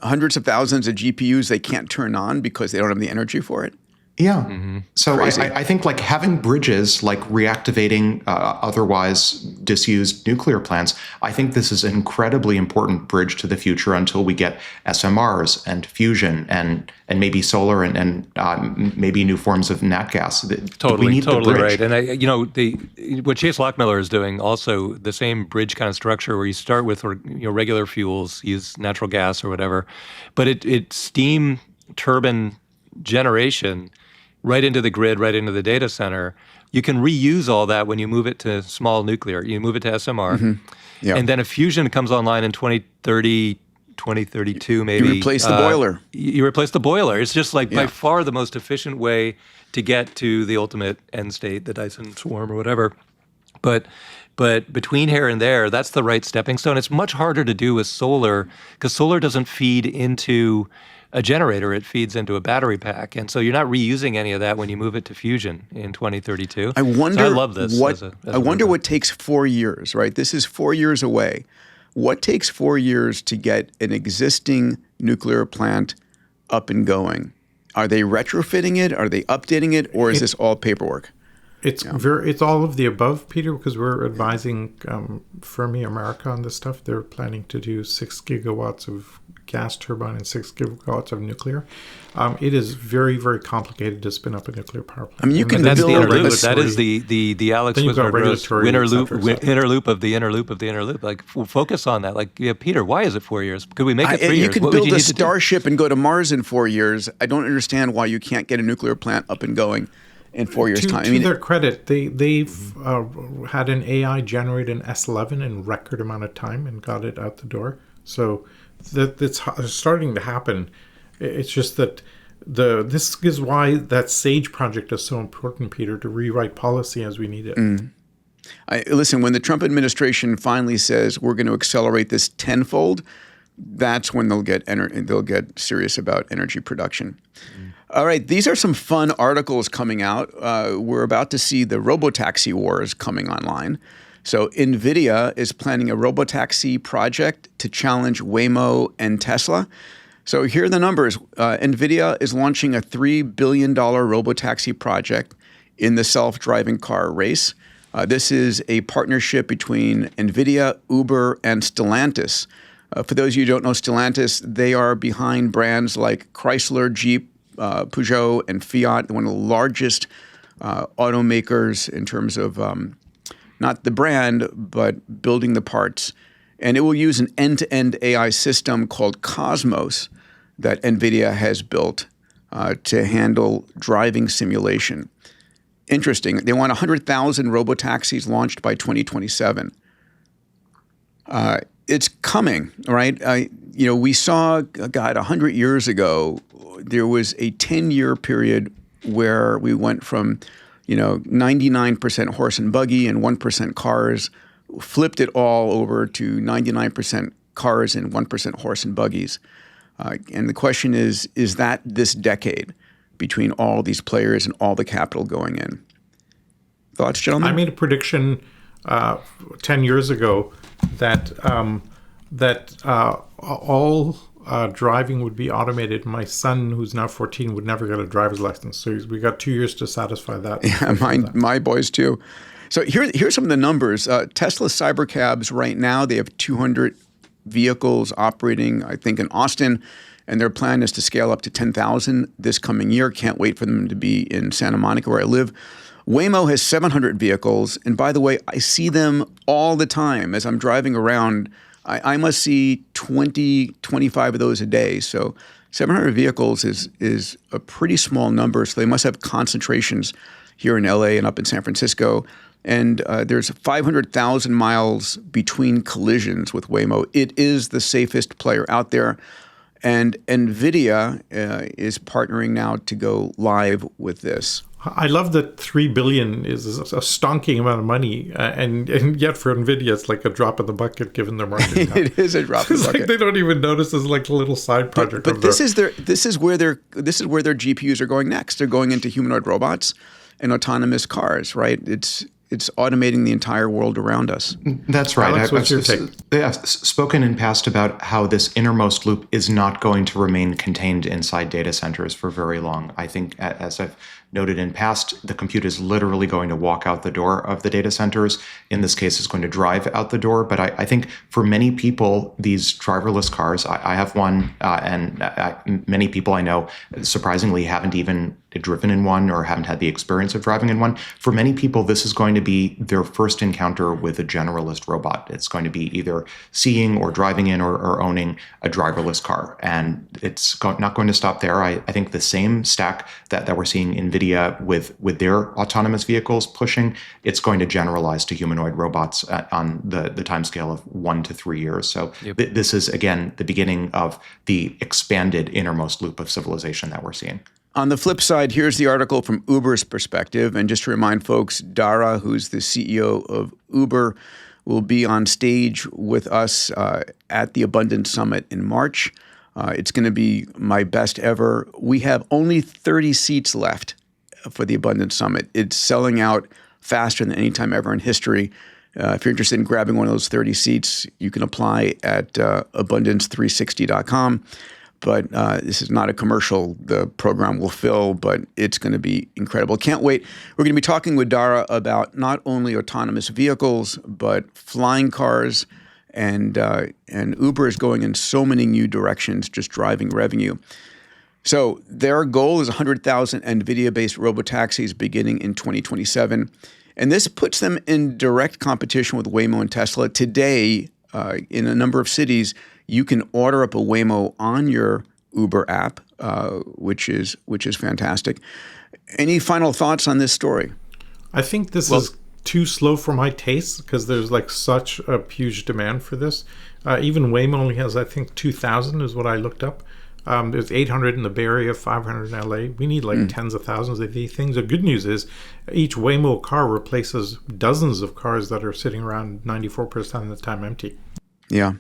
hundreds of thousands of GPUs they can't turn on because they don't have the energy for it. Yeah. So I think having bridges, reactivating otherwise disused nuclear plants, I think this is an incredibly important bridge to the future until we get SMRs and fusion and maybe solar and maybe new forms of nat gas. Totally right. And what Chase Lockmiller is doing also the same bridge kind of structure where you start with regular fuels, use natural gas or whatever, but it's steam turbine generation right into the grid, right into the data center. You can reuse all that when you move it to small nuclear. You move it to SMR. Mm-hmm. Yeah. And then if fusion comes online in 2030, 2032 maybe. You replace the boiler. You replace the boiler. It's just by far the most efficient way to get to the ultimate end state, the Dyson swarm or whatever. But between here and there, that's the right stepping stone. It's much harder to do with solar because solar doesn't feed into a generator, it feeds into a battery pack. And so you're not reusing any of that when you move it to fusion in 2032. I wonder I love this. I wonder what takes 4 years, right? This is 4 years away. What takes 4 years to get an existing nuclear plant up and going? Are they retrofitting it? Are they updating it? Or is this all paperwork? It's all of the above, Peter, because we're advising Fermi America on this stuff. They're planning to do 6 gigawatts of gas turbine and 6 gigawatts of nuclear. It is very, very complicated to spin up a nuclear power plant. I mean, you can that's build the inner loop. That is the Alex Wissner-Gross inner loop of the inner loop of the inner loop. Focus on that. Peter, why is it 4 years? Could we make it 3 years? You could build a starship and go to Mars in 4 years. I don't understand why you can't get a nuclear plant up and going in 4 years' time. To their credit, they've had an AI generate an S11 in record amount of time and got it out the door. So it's starting to happen. It's just that this is why that SAGE project is so important, Peter, to rewrite policy as we need it. Listen, when the Trump administration finally says we're going to accelerate this tenfold, that's when they'll get serious about energy production. All right, these are some fun articles coming out. We're about to see the Robotaxi wars coming online. So NVIDIA is planning a Robotaxi project to challenge Waymo and Tesla. So here are the numbers. NVIDIA is launching a $3 billion Robotaxi project in the self-driving car race. This is a partnership between NVIDIA, Uber, and Stellantis. For those of you who don't know Stellantis, they are behind brands like Chrysler, Jeep, Peugeot, and Fiat, one of the largest automakers in terms of not the brand, but building the parts. And it will use an end-to-end AI system called Cosmos that NVIDIA has built to handle driving simulation. Interesting. They want 100,000 robotaxis launched by 2027. It's coming, right? We saw, 100 years ago, there was a 10-year period where we went from 99% horse and buggy and 1% cars, flipped it all over to 99% cars and 1% horse and buggies. And the question is that this decade between all these players and all the capital going in? Thoughts, gentlemen? I made a prediction 10 years ago that all driving would be automated. My son, who's now 14, would never get a driver's license. So we got 2 years to satisfy that. Yeah, my boys too. So here's some of the numbers. Tesla Cybercabs right now, they have 200 vehicles operating, I think, in Austin, and their plan is to scale up to 10,000 this coming year. Can't wait for them to be in Santa Monica, where I live. Waymo has 700 vehicles, and by the way, I see them all the time as I'm driving around. I must see 20, 25 of those a day. So 700 vehicles is a pretty small number, so they must have concentrations here in LA and up in San Francisco. And there's 500,000 miles between collisions with Waymo. It is the safest player out there. And NVIDIA is partnering now to go live with this. I love that $3 billion is a stonking amount of money, and yet for NVIDIA, it's like a drop in the bucket given their market cap. It is a drop in the bucket. Like they don't even notice it's like a little side project. But this is where their GPUs are going next. They're going into humanoid robots and autonomous cars, right? It's automating the entire world around us. That's right. Alex, what's your take? I've spoken in past about how this innermost loop is not going to remain contained inside data centers for very long. I think, as I've noted in past, the compute is literally going to walk out the door of the data centers. In this case, it's going to drive out the door. But I think for many people, these driverless cars, I have one, and many people I know, surprisingly, haven't even driven in one or haven't had the experience of driving in one. For many people, this is going to be their first encounter with a generalist robot. It's going to be either seeing or driving in or owning a driverless car. And it's not going to stop there. I think the same stack that we're seeing NVIDIA with their autonomous vehicles pushing, it's going to generalize to humanoid robots on the timescale of 1 to 3 years. So this is, again, the beginning of the expanded innermost loop of civilization that we're seeing. On the flip side, here's the article from Uber's perspective. And just to remind folks, Dara, who's the CEO of Uber, will be on stage with us at the Abundance Summit in March. It's going to be my best ever. We have only 30 seats left for the Abundance Summit. It's selling out faster than any time ever in history. If you're interested in grabbing one of those 30 seats, you can apply at abundance360.com. But this is not a commercial. The program will fill, but it's going to be incredible. Can't wait. We're going to be talking with Dara about not only autonomous vehicles, but flying cars. And Uber is going in so many new directions, just driving revenue. So their goal is 100,000 NVIDIA-based robotaxis beginning in 2027. And this puts them in direct competition with Waymo and Tesla. Today, in a number of cities, you can order up a Waymo on your Uber app, which is fantastic. Any final thoughts on this story? I think this is too slow for my taste because there's like such a huge demand for this. Even Waymo only has, I think, 2,000 is what I looked up. There's 800 in the Bay Area, 500 in LA. We need like tens of thousands of these things. The good news is each Waymo car replaces dozens of cars that are sitting around 94% of the time empty. Yeah.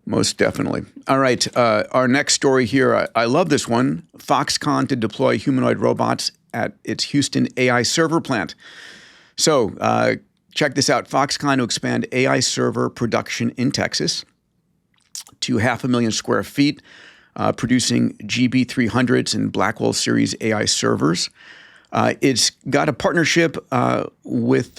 Most definitely. All right. Our next story here, I love this one. Foxconn to deploy humanoid robots at its Houston AI server plant. So check this out. Foxconn to expand AI server production in Texas to 500,000 square feet, producing GB300s and Blackwell series AI servers. It's got a partnership with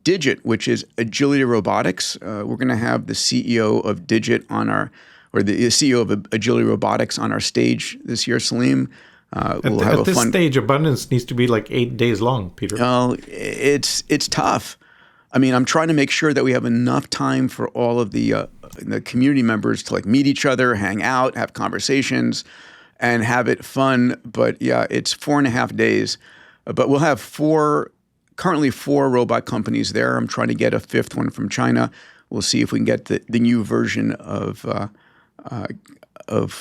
Digit, which is Agility Robotics. We're going to have the CEO of Digit the CEO of Agility Robotics on our stage this year, Salim. We'll have at this stage, Abundance needs to be like 8 days long, Peter. Oh, it's tough. I mean, I'm trying to make sure that we have enough time for all of the community members to like meet each other, hang out, have conversations, and have it fun. But yeah, it's 4.5 days. But we'll have currently four robot companies there. I'm trying to get a fifth one from China. We'll see if we can get the new version of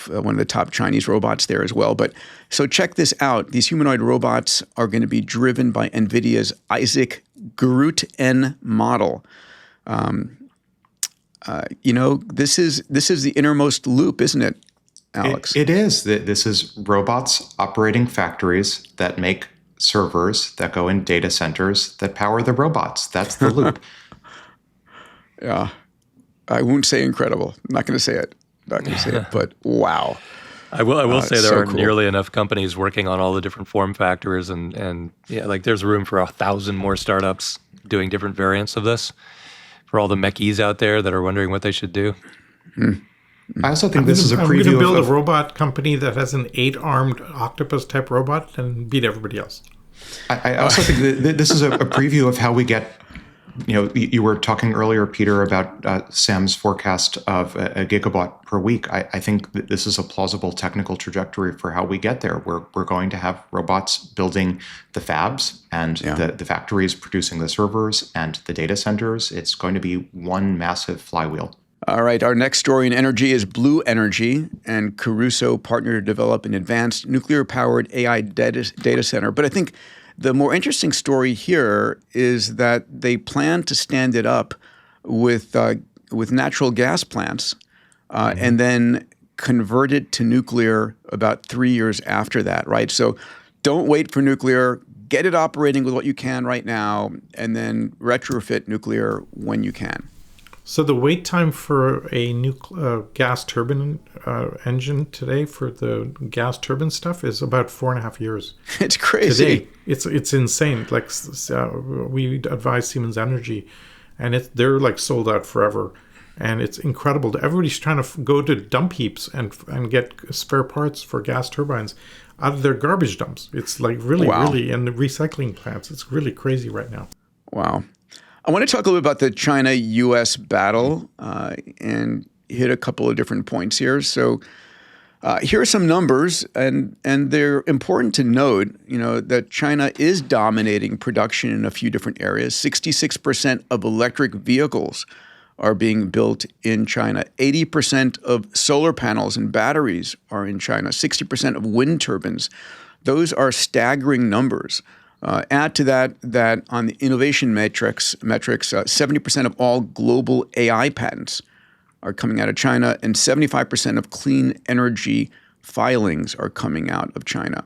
one of the top Chinese robots there as well. But so check this out. These humanoid robots are going to be driven by NVIDIA's Isaac GR00T N model. This is the innermost loop, isn't it, Alex? It is. This is robots operating factories that make servers that go in data centers that power the robots. That's the loop. Yeah. I won't say incredible. I'm not going to say it. Not going to say it, but wow. I will say there so aren't cool. nearly enough companies working on all the different form factors, and yeah, like there's room for 1,000 more startups doing different variants of this. For all the mechies out there that are wondering what they should do. I also think this is a I'm preview going to build of a robot company that has an 8-armed octopus type robot and beat everybody else. I also think that this is a preview of how we get, you were talking earlier, Peter, about Sam's forecast of a gigawatt per week. I think that this is a plausible technical trajectory for how we get there. We're going to have robots building the fabs and the factories producing the servers and the data centers. It's going to be one massive flywheel. All right, our next story in energy is Blue Energy and Caruso partnered to develop an advanced nuclear-powered AI data center. But I think the more interesting story here is that they plan to stand it up with natural gas plants and then convert it to nuclear about 3 years after that, right? So don't wait for nuclear. Get it operating with what you can right now and then retrofit nuclear when you can. So the wait time for a gas turbine engine today for the gas turbine stuff is about 4.5 years. It's crazy. Today, it's insane. Like we advise Siemens Energy, and they're like sold out forever, and it's incredible. Everybody's trying to go to dump heaps and get spare parts for gas turbines out of their garbage dumps. It's like really, and the recycling plants. It's really crazy right now. Wow. I want to talk a little bit about the China-U.S. battle and hit a couple of different points here. So here are some numbers, and they're important to note, that China is dominating production in a few different areas. 66% of electric vehicles are being built in China. 80% of solar panels and batteries are in China. 60% of wind turbines. Those are staggering numbers. Add to that on the innovation metrics, 70% of all global AI patents are coming out of China, and 75% of clean energy filings are coming out of China.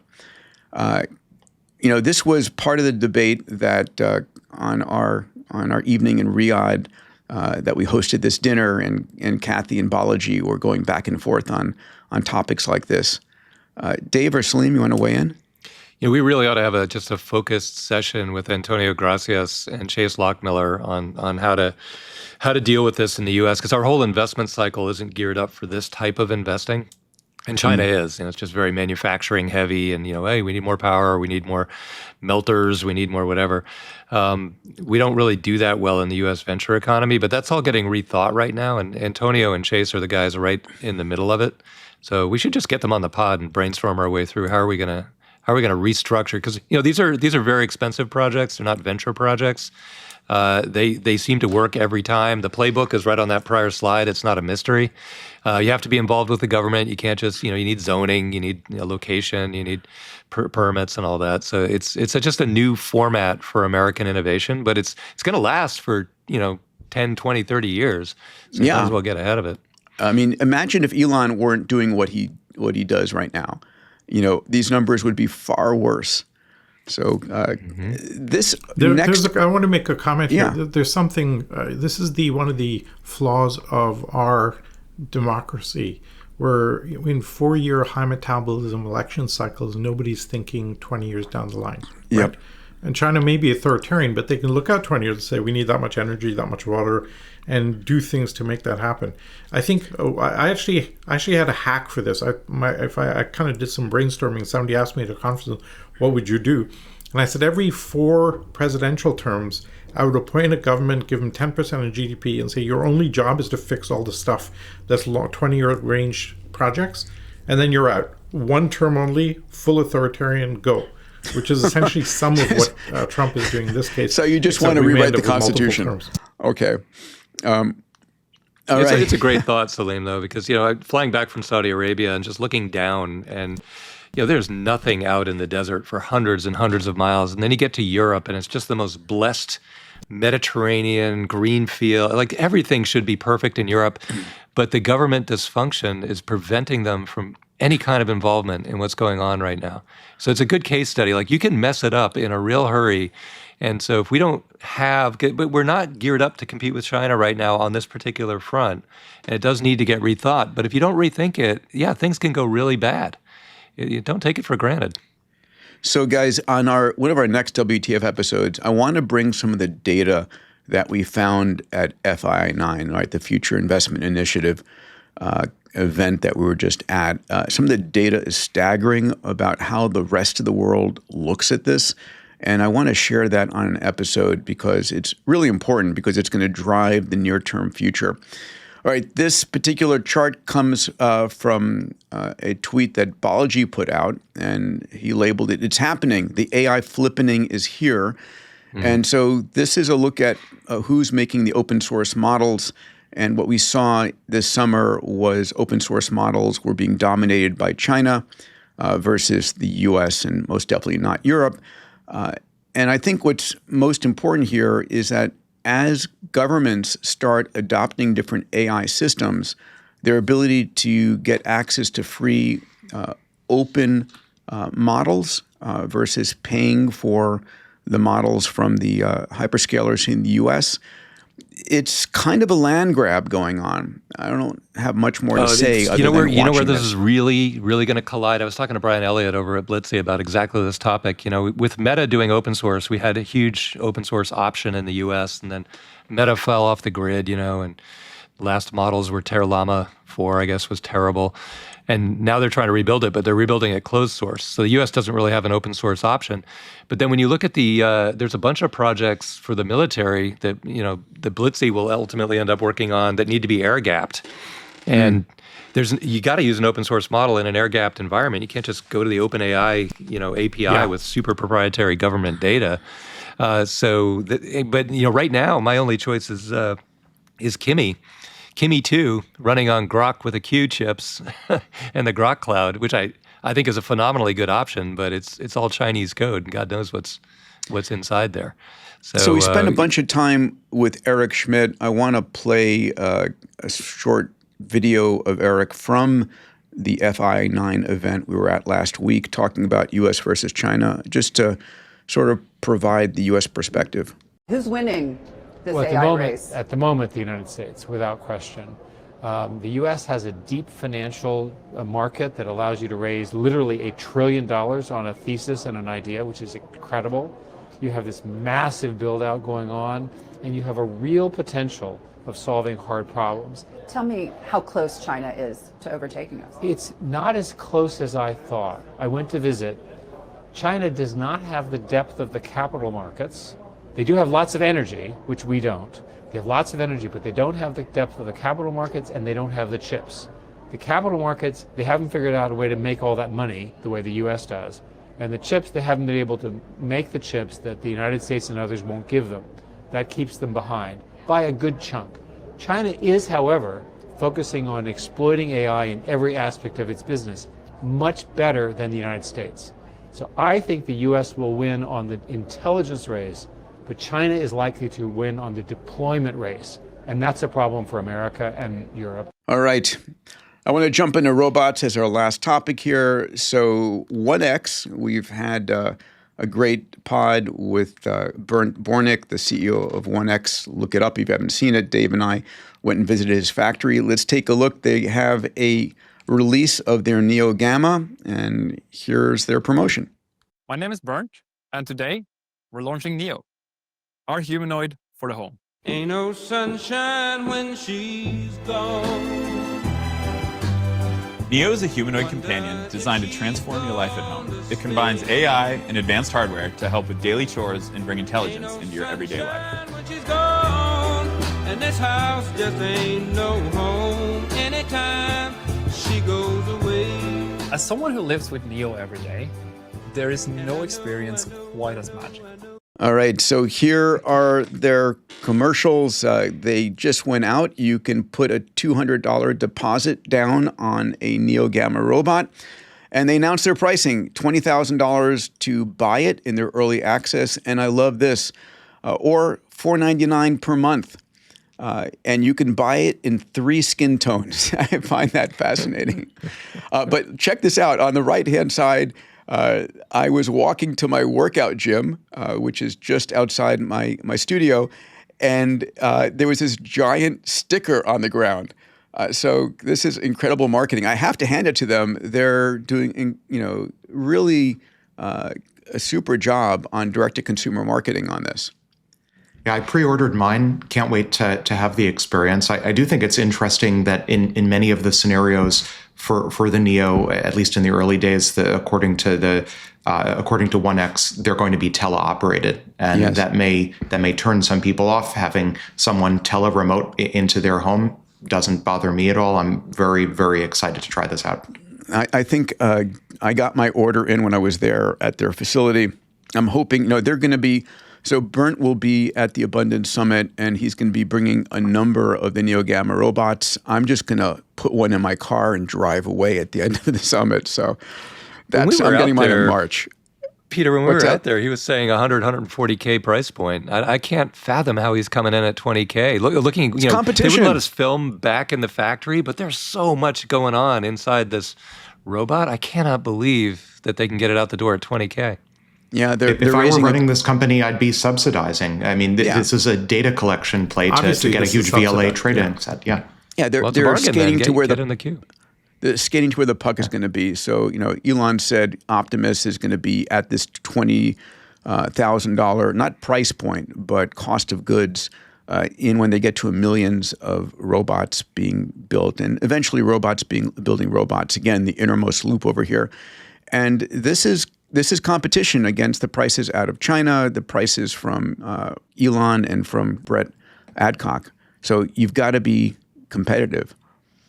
This was part of the debate that on our evening in Riyadh that we hosted this dinner, and Kathy and Balaji were going back and forth on topics like this. Dave or Salim, you want to weigh in? We really ought to have just a focused session with Antonio Gracias and Chase Lockmiller on how to deal with this in the U.S. because our whole investment cycle isn't geared up for this type of investing, and China is. It's just very manufacturing heavy, and hey, we need more power, we need more melters, we need more whatever. We don't really do that well in the U.S. venture economy, but that's all getting rethought right now. And Antonio and Chase are the guys right in the middle of it. So we should just get them on the pod and brainstorm our way through how are we going to restructure? Because these are very expensive projects. They're not venture projects. They seem to work every time. The playbook is right on that prior slide. It's not a mystery. You have to be involved with the government. You can't just you need zoning, you need location, you need permits and all that. So it's just a new format for American innovation, but it's going to last for 10, 20, 30 years. So you might as well get ahead of it. I mean, imagine if Elon weren't doing what he does right now. These numbers would be far worse. So I want to make a comment here. There's something. This is one of the flaws of our democracy, where in 4-year high metabolism election cycles, nobody's thinking 20 years down the line. Right? Yep. And China may be authoritarian, but they can look out 20 years and say, we need that much energy, that much water, and do things to make that happen. I think I actually had a hack for this. I kind of did some brainstorming. Somebody asked me at a conference, what would you do? And I said, every 4 presidential terms, I would appoint a government, give them 10% of GDP, and say, your only job is to fix all the stuff that's 20-year range projects, and then you're out. 1 term only, full authoritarian, go. Which is essentially some of what Trump is doing in this case. So you just want to rewrite the Constitution. Okay. It's a great thought, Salim, though, because, flying back from Saudi Arabia and just looking down and, there's nothing out in the desert for hundreds and hundreds of miles. And then you get to Europe and it's just the most blessed Mediterranean green field. Like everything should be perfect in Europe, but the government dysfunction is preventing them from any kind of involvement in what's going on right now. So it's a good case study. Like, you can mess it up in a real hurry. And so if we don't but we're not geared up to compete with China right now on this particular front. And it does need to get rethought. But if you don't rethink it, yeah, things can go really bad. You don't take it for granted. So guys, on one of our next WTF episodes, I want to bring some of the data that we found at FI9, right, the Future Investment Initiative event that we were just at. Some of the data is staggering about how the rest of the world looks at this. And I want to share that on an episode because it's really important, because it's going to drive the near-term future. All right, this particular chart comes from a tweet that Balaji put out, and he labeled it, "It's happening. The AI flippening is here." Mm-hmm. And so this is a look at who's making the open source models. And what we saw this summer was open source models were being dominated by China versus the US, and most definitely not Europe. And I think what's most important here is that as governments start adopting different AI systems, their ability to get access to free, open models versus paying for the models from the hyperscalers in the US, it's kind of a land grab going on. I don't have much more to say. You know where this is really, really going to collide? I was talking to Brian Elliott over at Blitzy about exactly this topic. You know, with Meta doing open source, we had a huge open source option in the US, and then Meta fell off the grid, and last models were Llama 4, I guess, was terrible. And now they're trying to rebuild it, but they're rebuilding it closed source. So the US doesn't really have an open source option. But then when you look at there's a bunch of projects for the military that, the Blitzy will ultimately end up working on that need to be air-gapped. And you got to use an open source model in an air-gapped environment. You can't just go to the OpenAI, API with super proprietary government data. But right now, my only choice is Kimi. Kimi 2 running on Grok with a Q chips and the Grok cloud, which I think is a phenomenally good option, but it's all Chinese code, and God knows what's inside there. So we spent a bunch of time with Eric Schmidt. I want to play a short video of Eric from the FI9 event we were at last week, talking about U.S. versus China, just to sort of provide the U.S. perspective. Who's winning this Well, AI race? At the moment, the United States, without question. The U.S. has a deep financial market that allows you to raise literally $1 trillion on a thesis and an idea, which is incredible. You have this massive build out going on, and you have a real potential of solving hard problems. Tell me how close China is to overtaking us. It's not as close as I thought. I went to visit. China does not have the depth of the capital markets. They do have lots of energy, which we don't. They have lots of energy, but they don't have the depth of the capital markets, and they don't have the chips. The capital markets, they haven't figured out a way to make all that money the way the US does. And the chips, they haven't been able to make the chips that the United States and others won't give them. That keeps them behind by a good chunk. China is, however, focusing on exploiting AI in every aspect of its business much better than the United States. So I think the US will win on the intelligence race, but China is likely to win on the deployment race. And that's a problem for America and Europe. All right. I want to jump into robots as our last topic here. So OneX, we've had a great pod with Bornick, the CEO of OneX. Look it up if you haven't seen it. Dave and I went and visited his factory. Let's take a look. They have a release of their Neo Gamma, and here's their promotion. My name is Bernd, and today we're launching Neo, our humanoid for the home. Ain't no sunshine when she's gone. Neo is a humanoid companion designed to transform your life at home. It combines AI and advanced hardware to help with daily chores and bring intelligence into your everyday life. When she's gone, and this house just ain't no home. Anytime she goes away. As someone who lives with Neo every day, there is no experience quite as magic. All right, so here are their commercials. They just went out. You can put a $200 deposit down on a Neo Gamma robot. And they announced their pricing, $20,000 to buy it in their early access. And I love this, or $499 per month. and you can buy it in 3 skin tones. I find that fascinating. But check this out. On the right-hand side, I was walking to my workout gym, which is just outside my studio, and there was this giant sticker on the ground. So this is incredible marketing. I have to hand it to them. They're doing, really a super job on direct-to-consumer marketing on this. Yeah, I pre-ordered mine. Can't wait to have the experience. I do think it's interesting that in many of the scenarios for the Neo, at least in the early days, according to 1X, they're going to be teleoperated, and Yes. that may turn some people off. Having someone tele-remote into their home doesn't bother me at all. I'm very, very excited to try this out. I think I got my order in when I was there at their facility. I'm hoping, they're going to be. So Bernd will be at the Abundance Summit, and he's going to be bringing a number of the Neo Gamma robots. I'm just going to put one in my car and drive away at the end of the summit. So I'm getting mine in March. Peter, when we What's were that? out there, he was saying 140K price point. I can't fathom how he's coming in at 20K. Looking, It's they competition. wouldn't let us film back in the factory, but there's so much going on inside this robot. I cannot believe that they can get it out the door at 20K. Yeah, if I were running this company, I'd be subsidizing. I mean, this is a data collection play to Obviously, get a this huge is VLA subsidized, trade-in set. Yeah. Yeah, they're Well, it's a bargain, skating then. to where Get in the queue. They're skating to where the puck is going to be. So, Elon said Optimus is going to be at this $20,000, not price point, but cost of goods in when they get to millions of robots being built, and eventually building robots. Again, the innermost loop over here. And this is competition against the prices out of China, the prices from Elon and from Brett Adcock. So you've got to be competitive.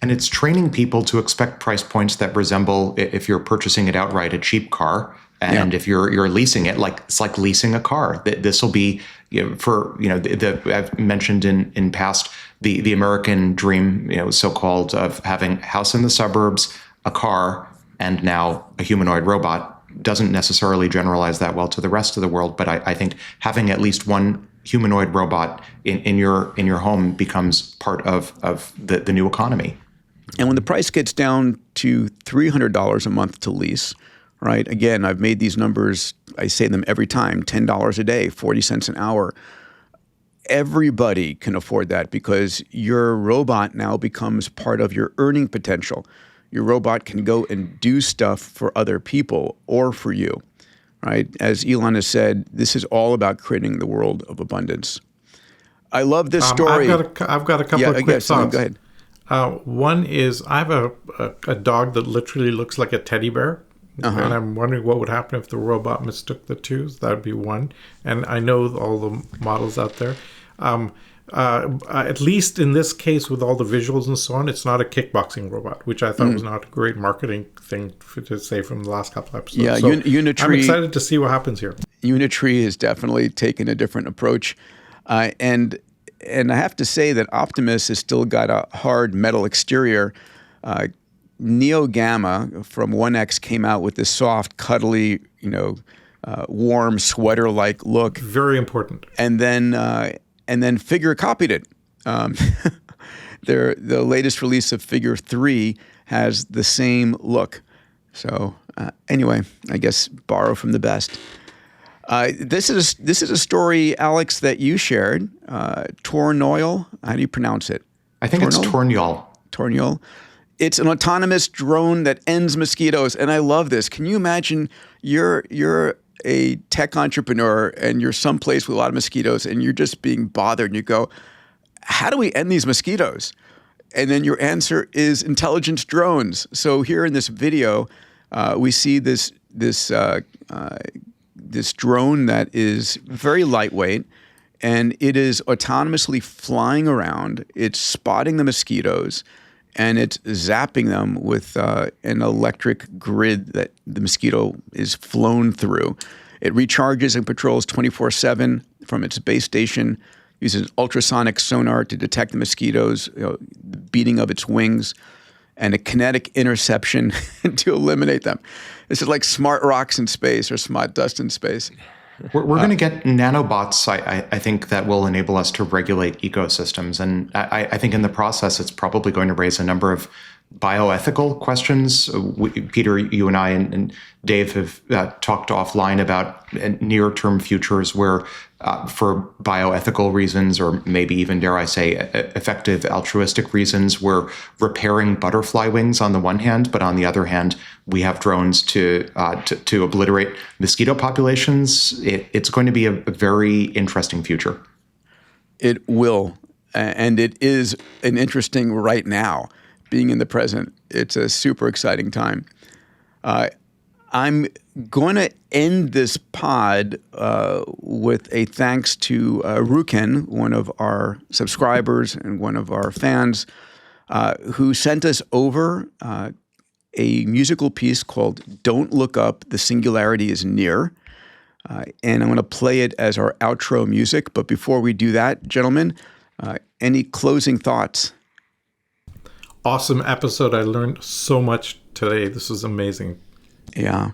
And it's training people to expect price points that resemble, if you're purchasing it outright, a cheap car. And if you're leasing it, it's like leasing a car. This will be, I've mentioned in past the American dream, so-called, of having house in the suburbs, a car, and now a humanoid robot. Doesn't necessarily generalize that well to the rest of the world, but I think having at least one humanoid robot in your home becomes part of the new economy. And when the price gets down to $300 a month to lease, right? Again, I've made these numbers, I say them every time, $10 a day, 40 cents an hour. Everybody can afford that because your robot now becomes part of your earning potential. Your robot can go and do stuff for other people or for you, right? As Elon has said, this is all about creating the world of abundance. I love this story. I've got a couple of quick thoughts. Go ahead. One is I have a dog that literally looks like a teddy bear. And I'm wondering what would happen if the robot mistook the two. That would be one. And I know all the models out there. At least in this case, with all the visuals and so on, it's not a kickboxing robot, which I thought was not a great marketing thing to say from the last couple episodes. Yeah, so Unitree. I'm excited to see what happens here. Unitree has definitely taken a different approach, and I have to say that Optimus has still got a hard metal exterior. Neo Gamma from 1X came out with this soft, cuddly, warm sweater-like look. Very important. And then Figure copied it. The latest release of Figure 3 has the same look. So anyway, I guess borrow from the best. This is a story, Alex, that you shared. Tornoil. How do you pronounce it? I think it's Tornjol. Tornjol. It's an autonomous drone that ends mosquitoes, and I love this. Can you imagine you're a tech entrepreneur and you're someplace with a lot of mosquitoes and you're just being bothered and you go, how do we end these mosquitoes? And then your answer is intelligence drones. So here in this video, we see this drone that is very lightweight, and it is autonomously flying around. It's spotting the mosquitoes, and it's zapping them with an electric grid that the mosquito is flown through. It recharges and patrols 24/7 from its base station, uses ultrasonic sonar to detect the mosquitoes, the beating of its wings, and a kinetic interception to eliminate them. This is like smart rocks in space or smart dust in space. We're going to get nanobots, I think, that will enable us to regulate ecosystems. And I think in the process, it's probably going to raise a number of bioethical questions. Peter, you and I and Dave have talked offline about near-term futures where, for bioethical reasons, or maybe even, dare I say, effective altruistic reasons, we're repairing butterfly wings on the one hand, but on the other hand, we have drones to obliterate mosquito populations. It's going to be a very interesting future. It will, and it is an interesting right now. Being in the present, it's a super exciting time. I'm going to end this pod with a thanks to Ruken, one of our subscribers and one of our fans, who sent us over a musical piece called Don't Look Up, The Singularity is Near. And I'm going to play it as our outro music. But before we do that, gentlemen, any closing thoughts? Awesome episode. I learned so much today. This is amazing. Yeah.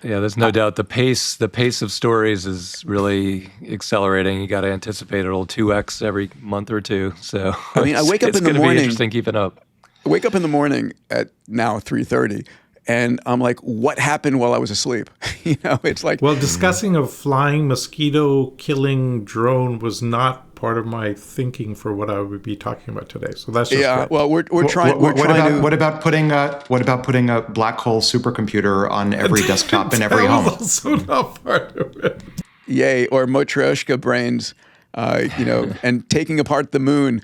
There's no doubt the pace of stories is really accelerating. You got to anticipate it'll 2x every month or two. So I mean, I wake up in the morning. It's going to be interesting keeping up. I wake up in the morning at now 3:30, and I'm like, what happened while I was asleep? It's like, well, discussing a flying mosquito killing drone was not part of my thinking for what I would be talking about today. So that's just great. Well, we're trying. What about putting a black hole supercomputer on every desktop in every home? That was also not part of it. Yay! Or Matryoshka brains, and taking apart the moon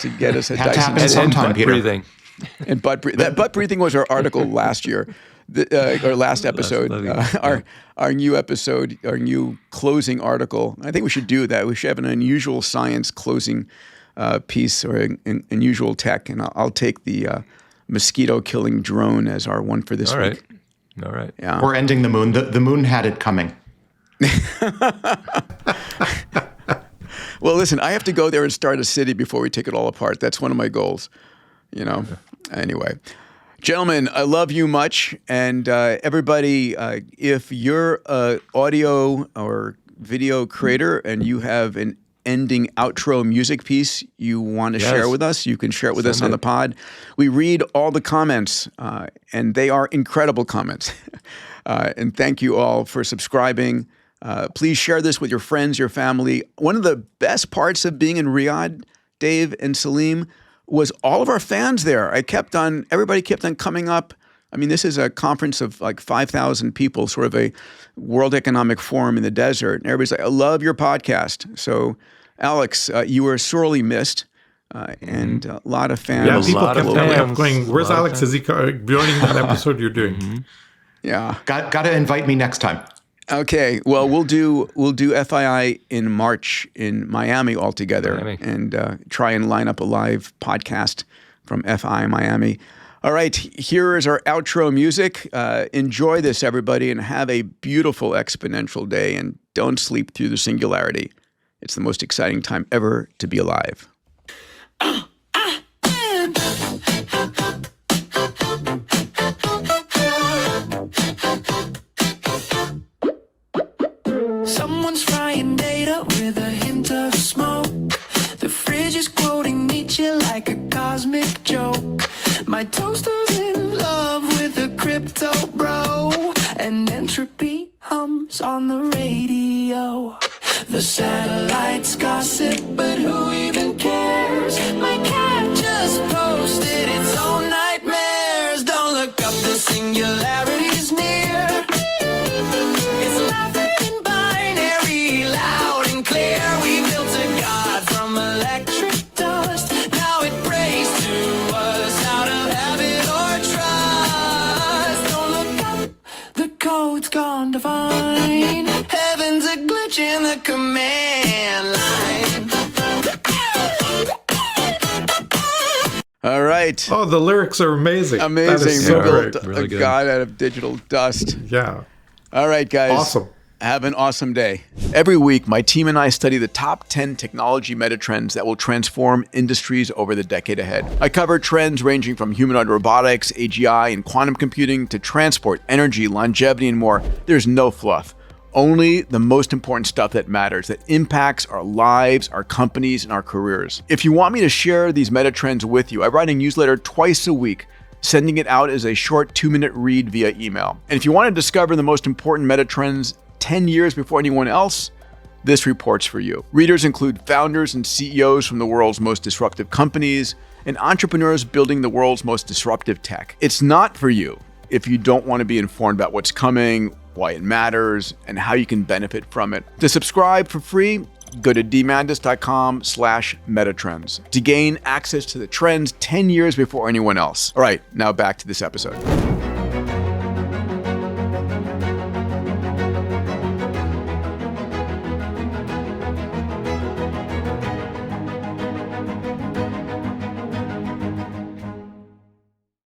to get us a Dyson. And butt breathing. And that butt breathing was our article last year, or last episode. Our new episode, our new closing article. I think we should do that. We should have an unusual science closing piece or an unusual tech, and I'll take the mosquito killing drone as our one for this week. All right. Yeah. We're ending the moon. The moon had it coming. Well, listen, I have to go there and start a city before we take it all apart. That's one of my goals. Anyway, gentlemen, I love you much. And everybody, if you're an audio or video creator and you have an ending outro music piece you want to share with us, you can share it with us on the pod. We read all the comments, and they are incredible comments. And thank you all for subscribing. Please share this with your friends, your family. One of the best parts of being in Riyadh, Dave and Salim, was all of our fans there. Everybody kept on coming up. I mean, this is a conference of like 5,000 people, sort of a World Economic Forum in the desert. And everybody's like, I love your podcast. So, Alex, you were sorely missed. And a lot of fans. Yeah, people kept coming up going, where's Alex? Is he joining that episode you're doing? Mm-hmm. Yeah. Got to invite me next time. Okay, well, we'll do FII in March in Miami altogether, and try and line up a live podcast from FI Miami. All right, here is our outro music. Enjoy this, everybody, and have a beautiful exponential day, and don't sleep through the singularity. It's the most exciting time ever to be alive. Someone's frying data with a hint of smoke. The fridge is quoting Nietzsche like a cosmic joke. My toaster's in love with a crypto bro. And entropy hums on the radio. The satellites gossip, but who even cares? My cat just posted its own nightmares. Don't look up, the singularity's near. It's laughing in binary, loud and clear. We built a god from electric dust. Now it prays to us out of habit or trust. Don't look up, the code's gone divine. Heaven's a glitch in the command line. All right. Oh, the lyrics are amazing. Amazing. That is so great. A god out of digital dust. Yeah. All right, guys. Awesome. Have an awesome day. Every week, my team and I study the top 10 technology metatrends that will transform industries over the decade ahead. I cover trends ranging from humanoid robotics, AGI, and quantum computing to transport, energy, longevity, and more. There's no fluff. Only the most important stuff that matters, that impacts our lives, our companies, and our careers. If you want me to share these meta trends with you, I write a newsletter twice a week, sending it out as a short 2-minute read via email. And if you want to discover the most important meta trends 10 years before anyone else, this report's for you. Readers include founders and CEOs from the world's most disruptive companies and entrepreneurs building the world's most disruptive tech. It's not for you if you don't want to be informed about what's coming, why it matters, and how you can benefit from it. To subscribe for free, go to Diamandis.com/metatrends to gain access to the trends 10 years before anyone else. All right, now back to this episode.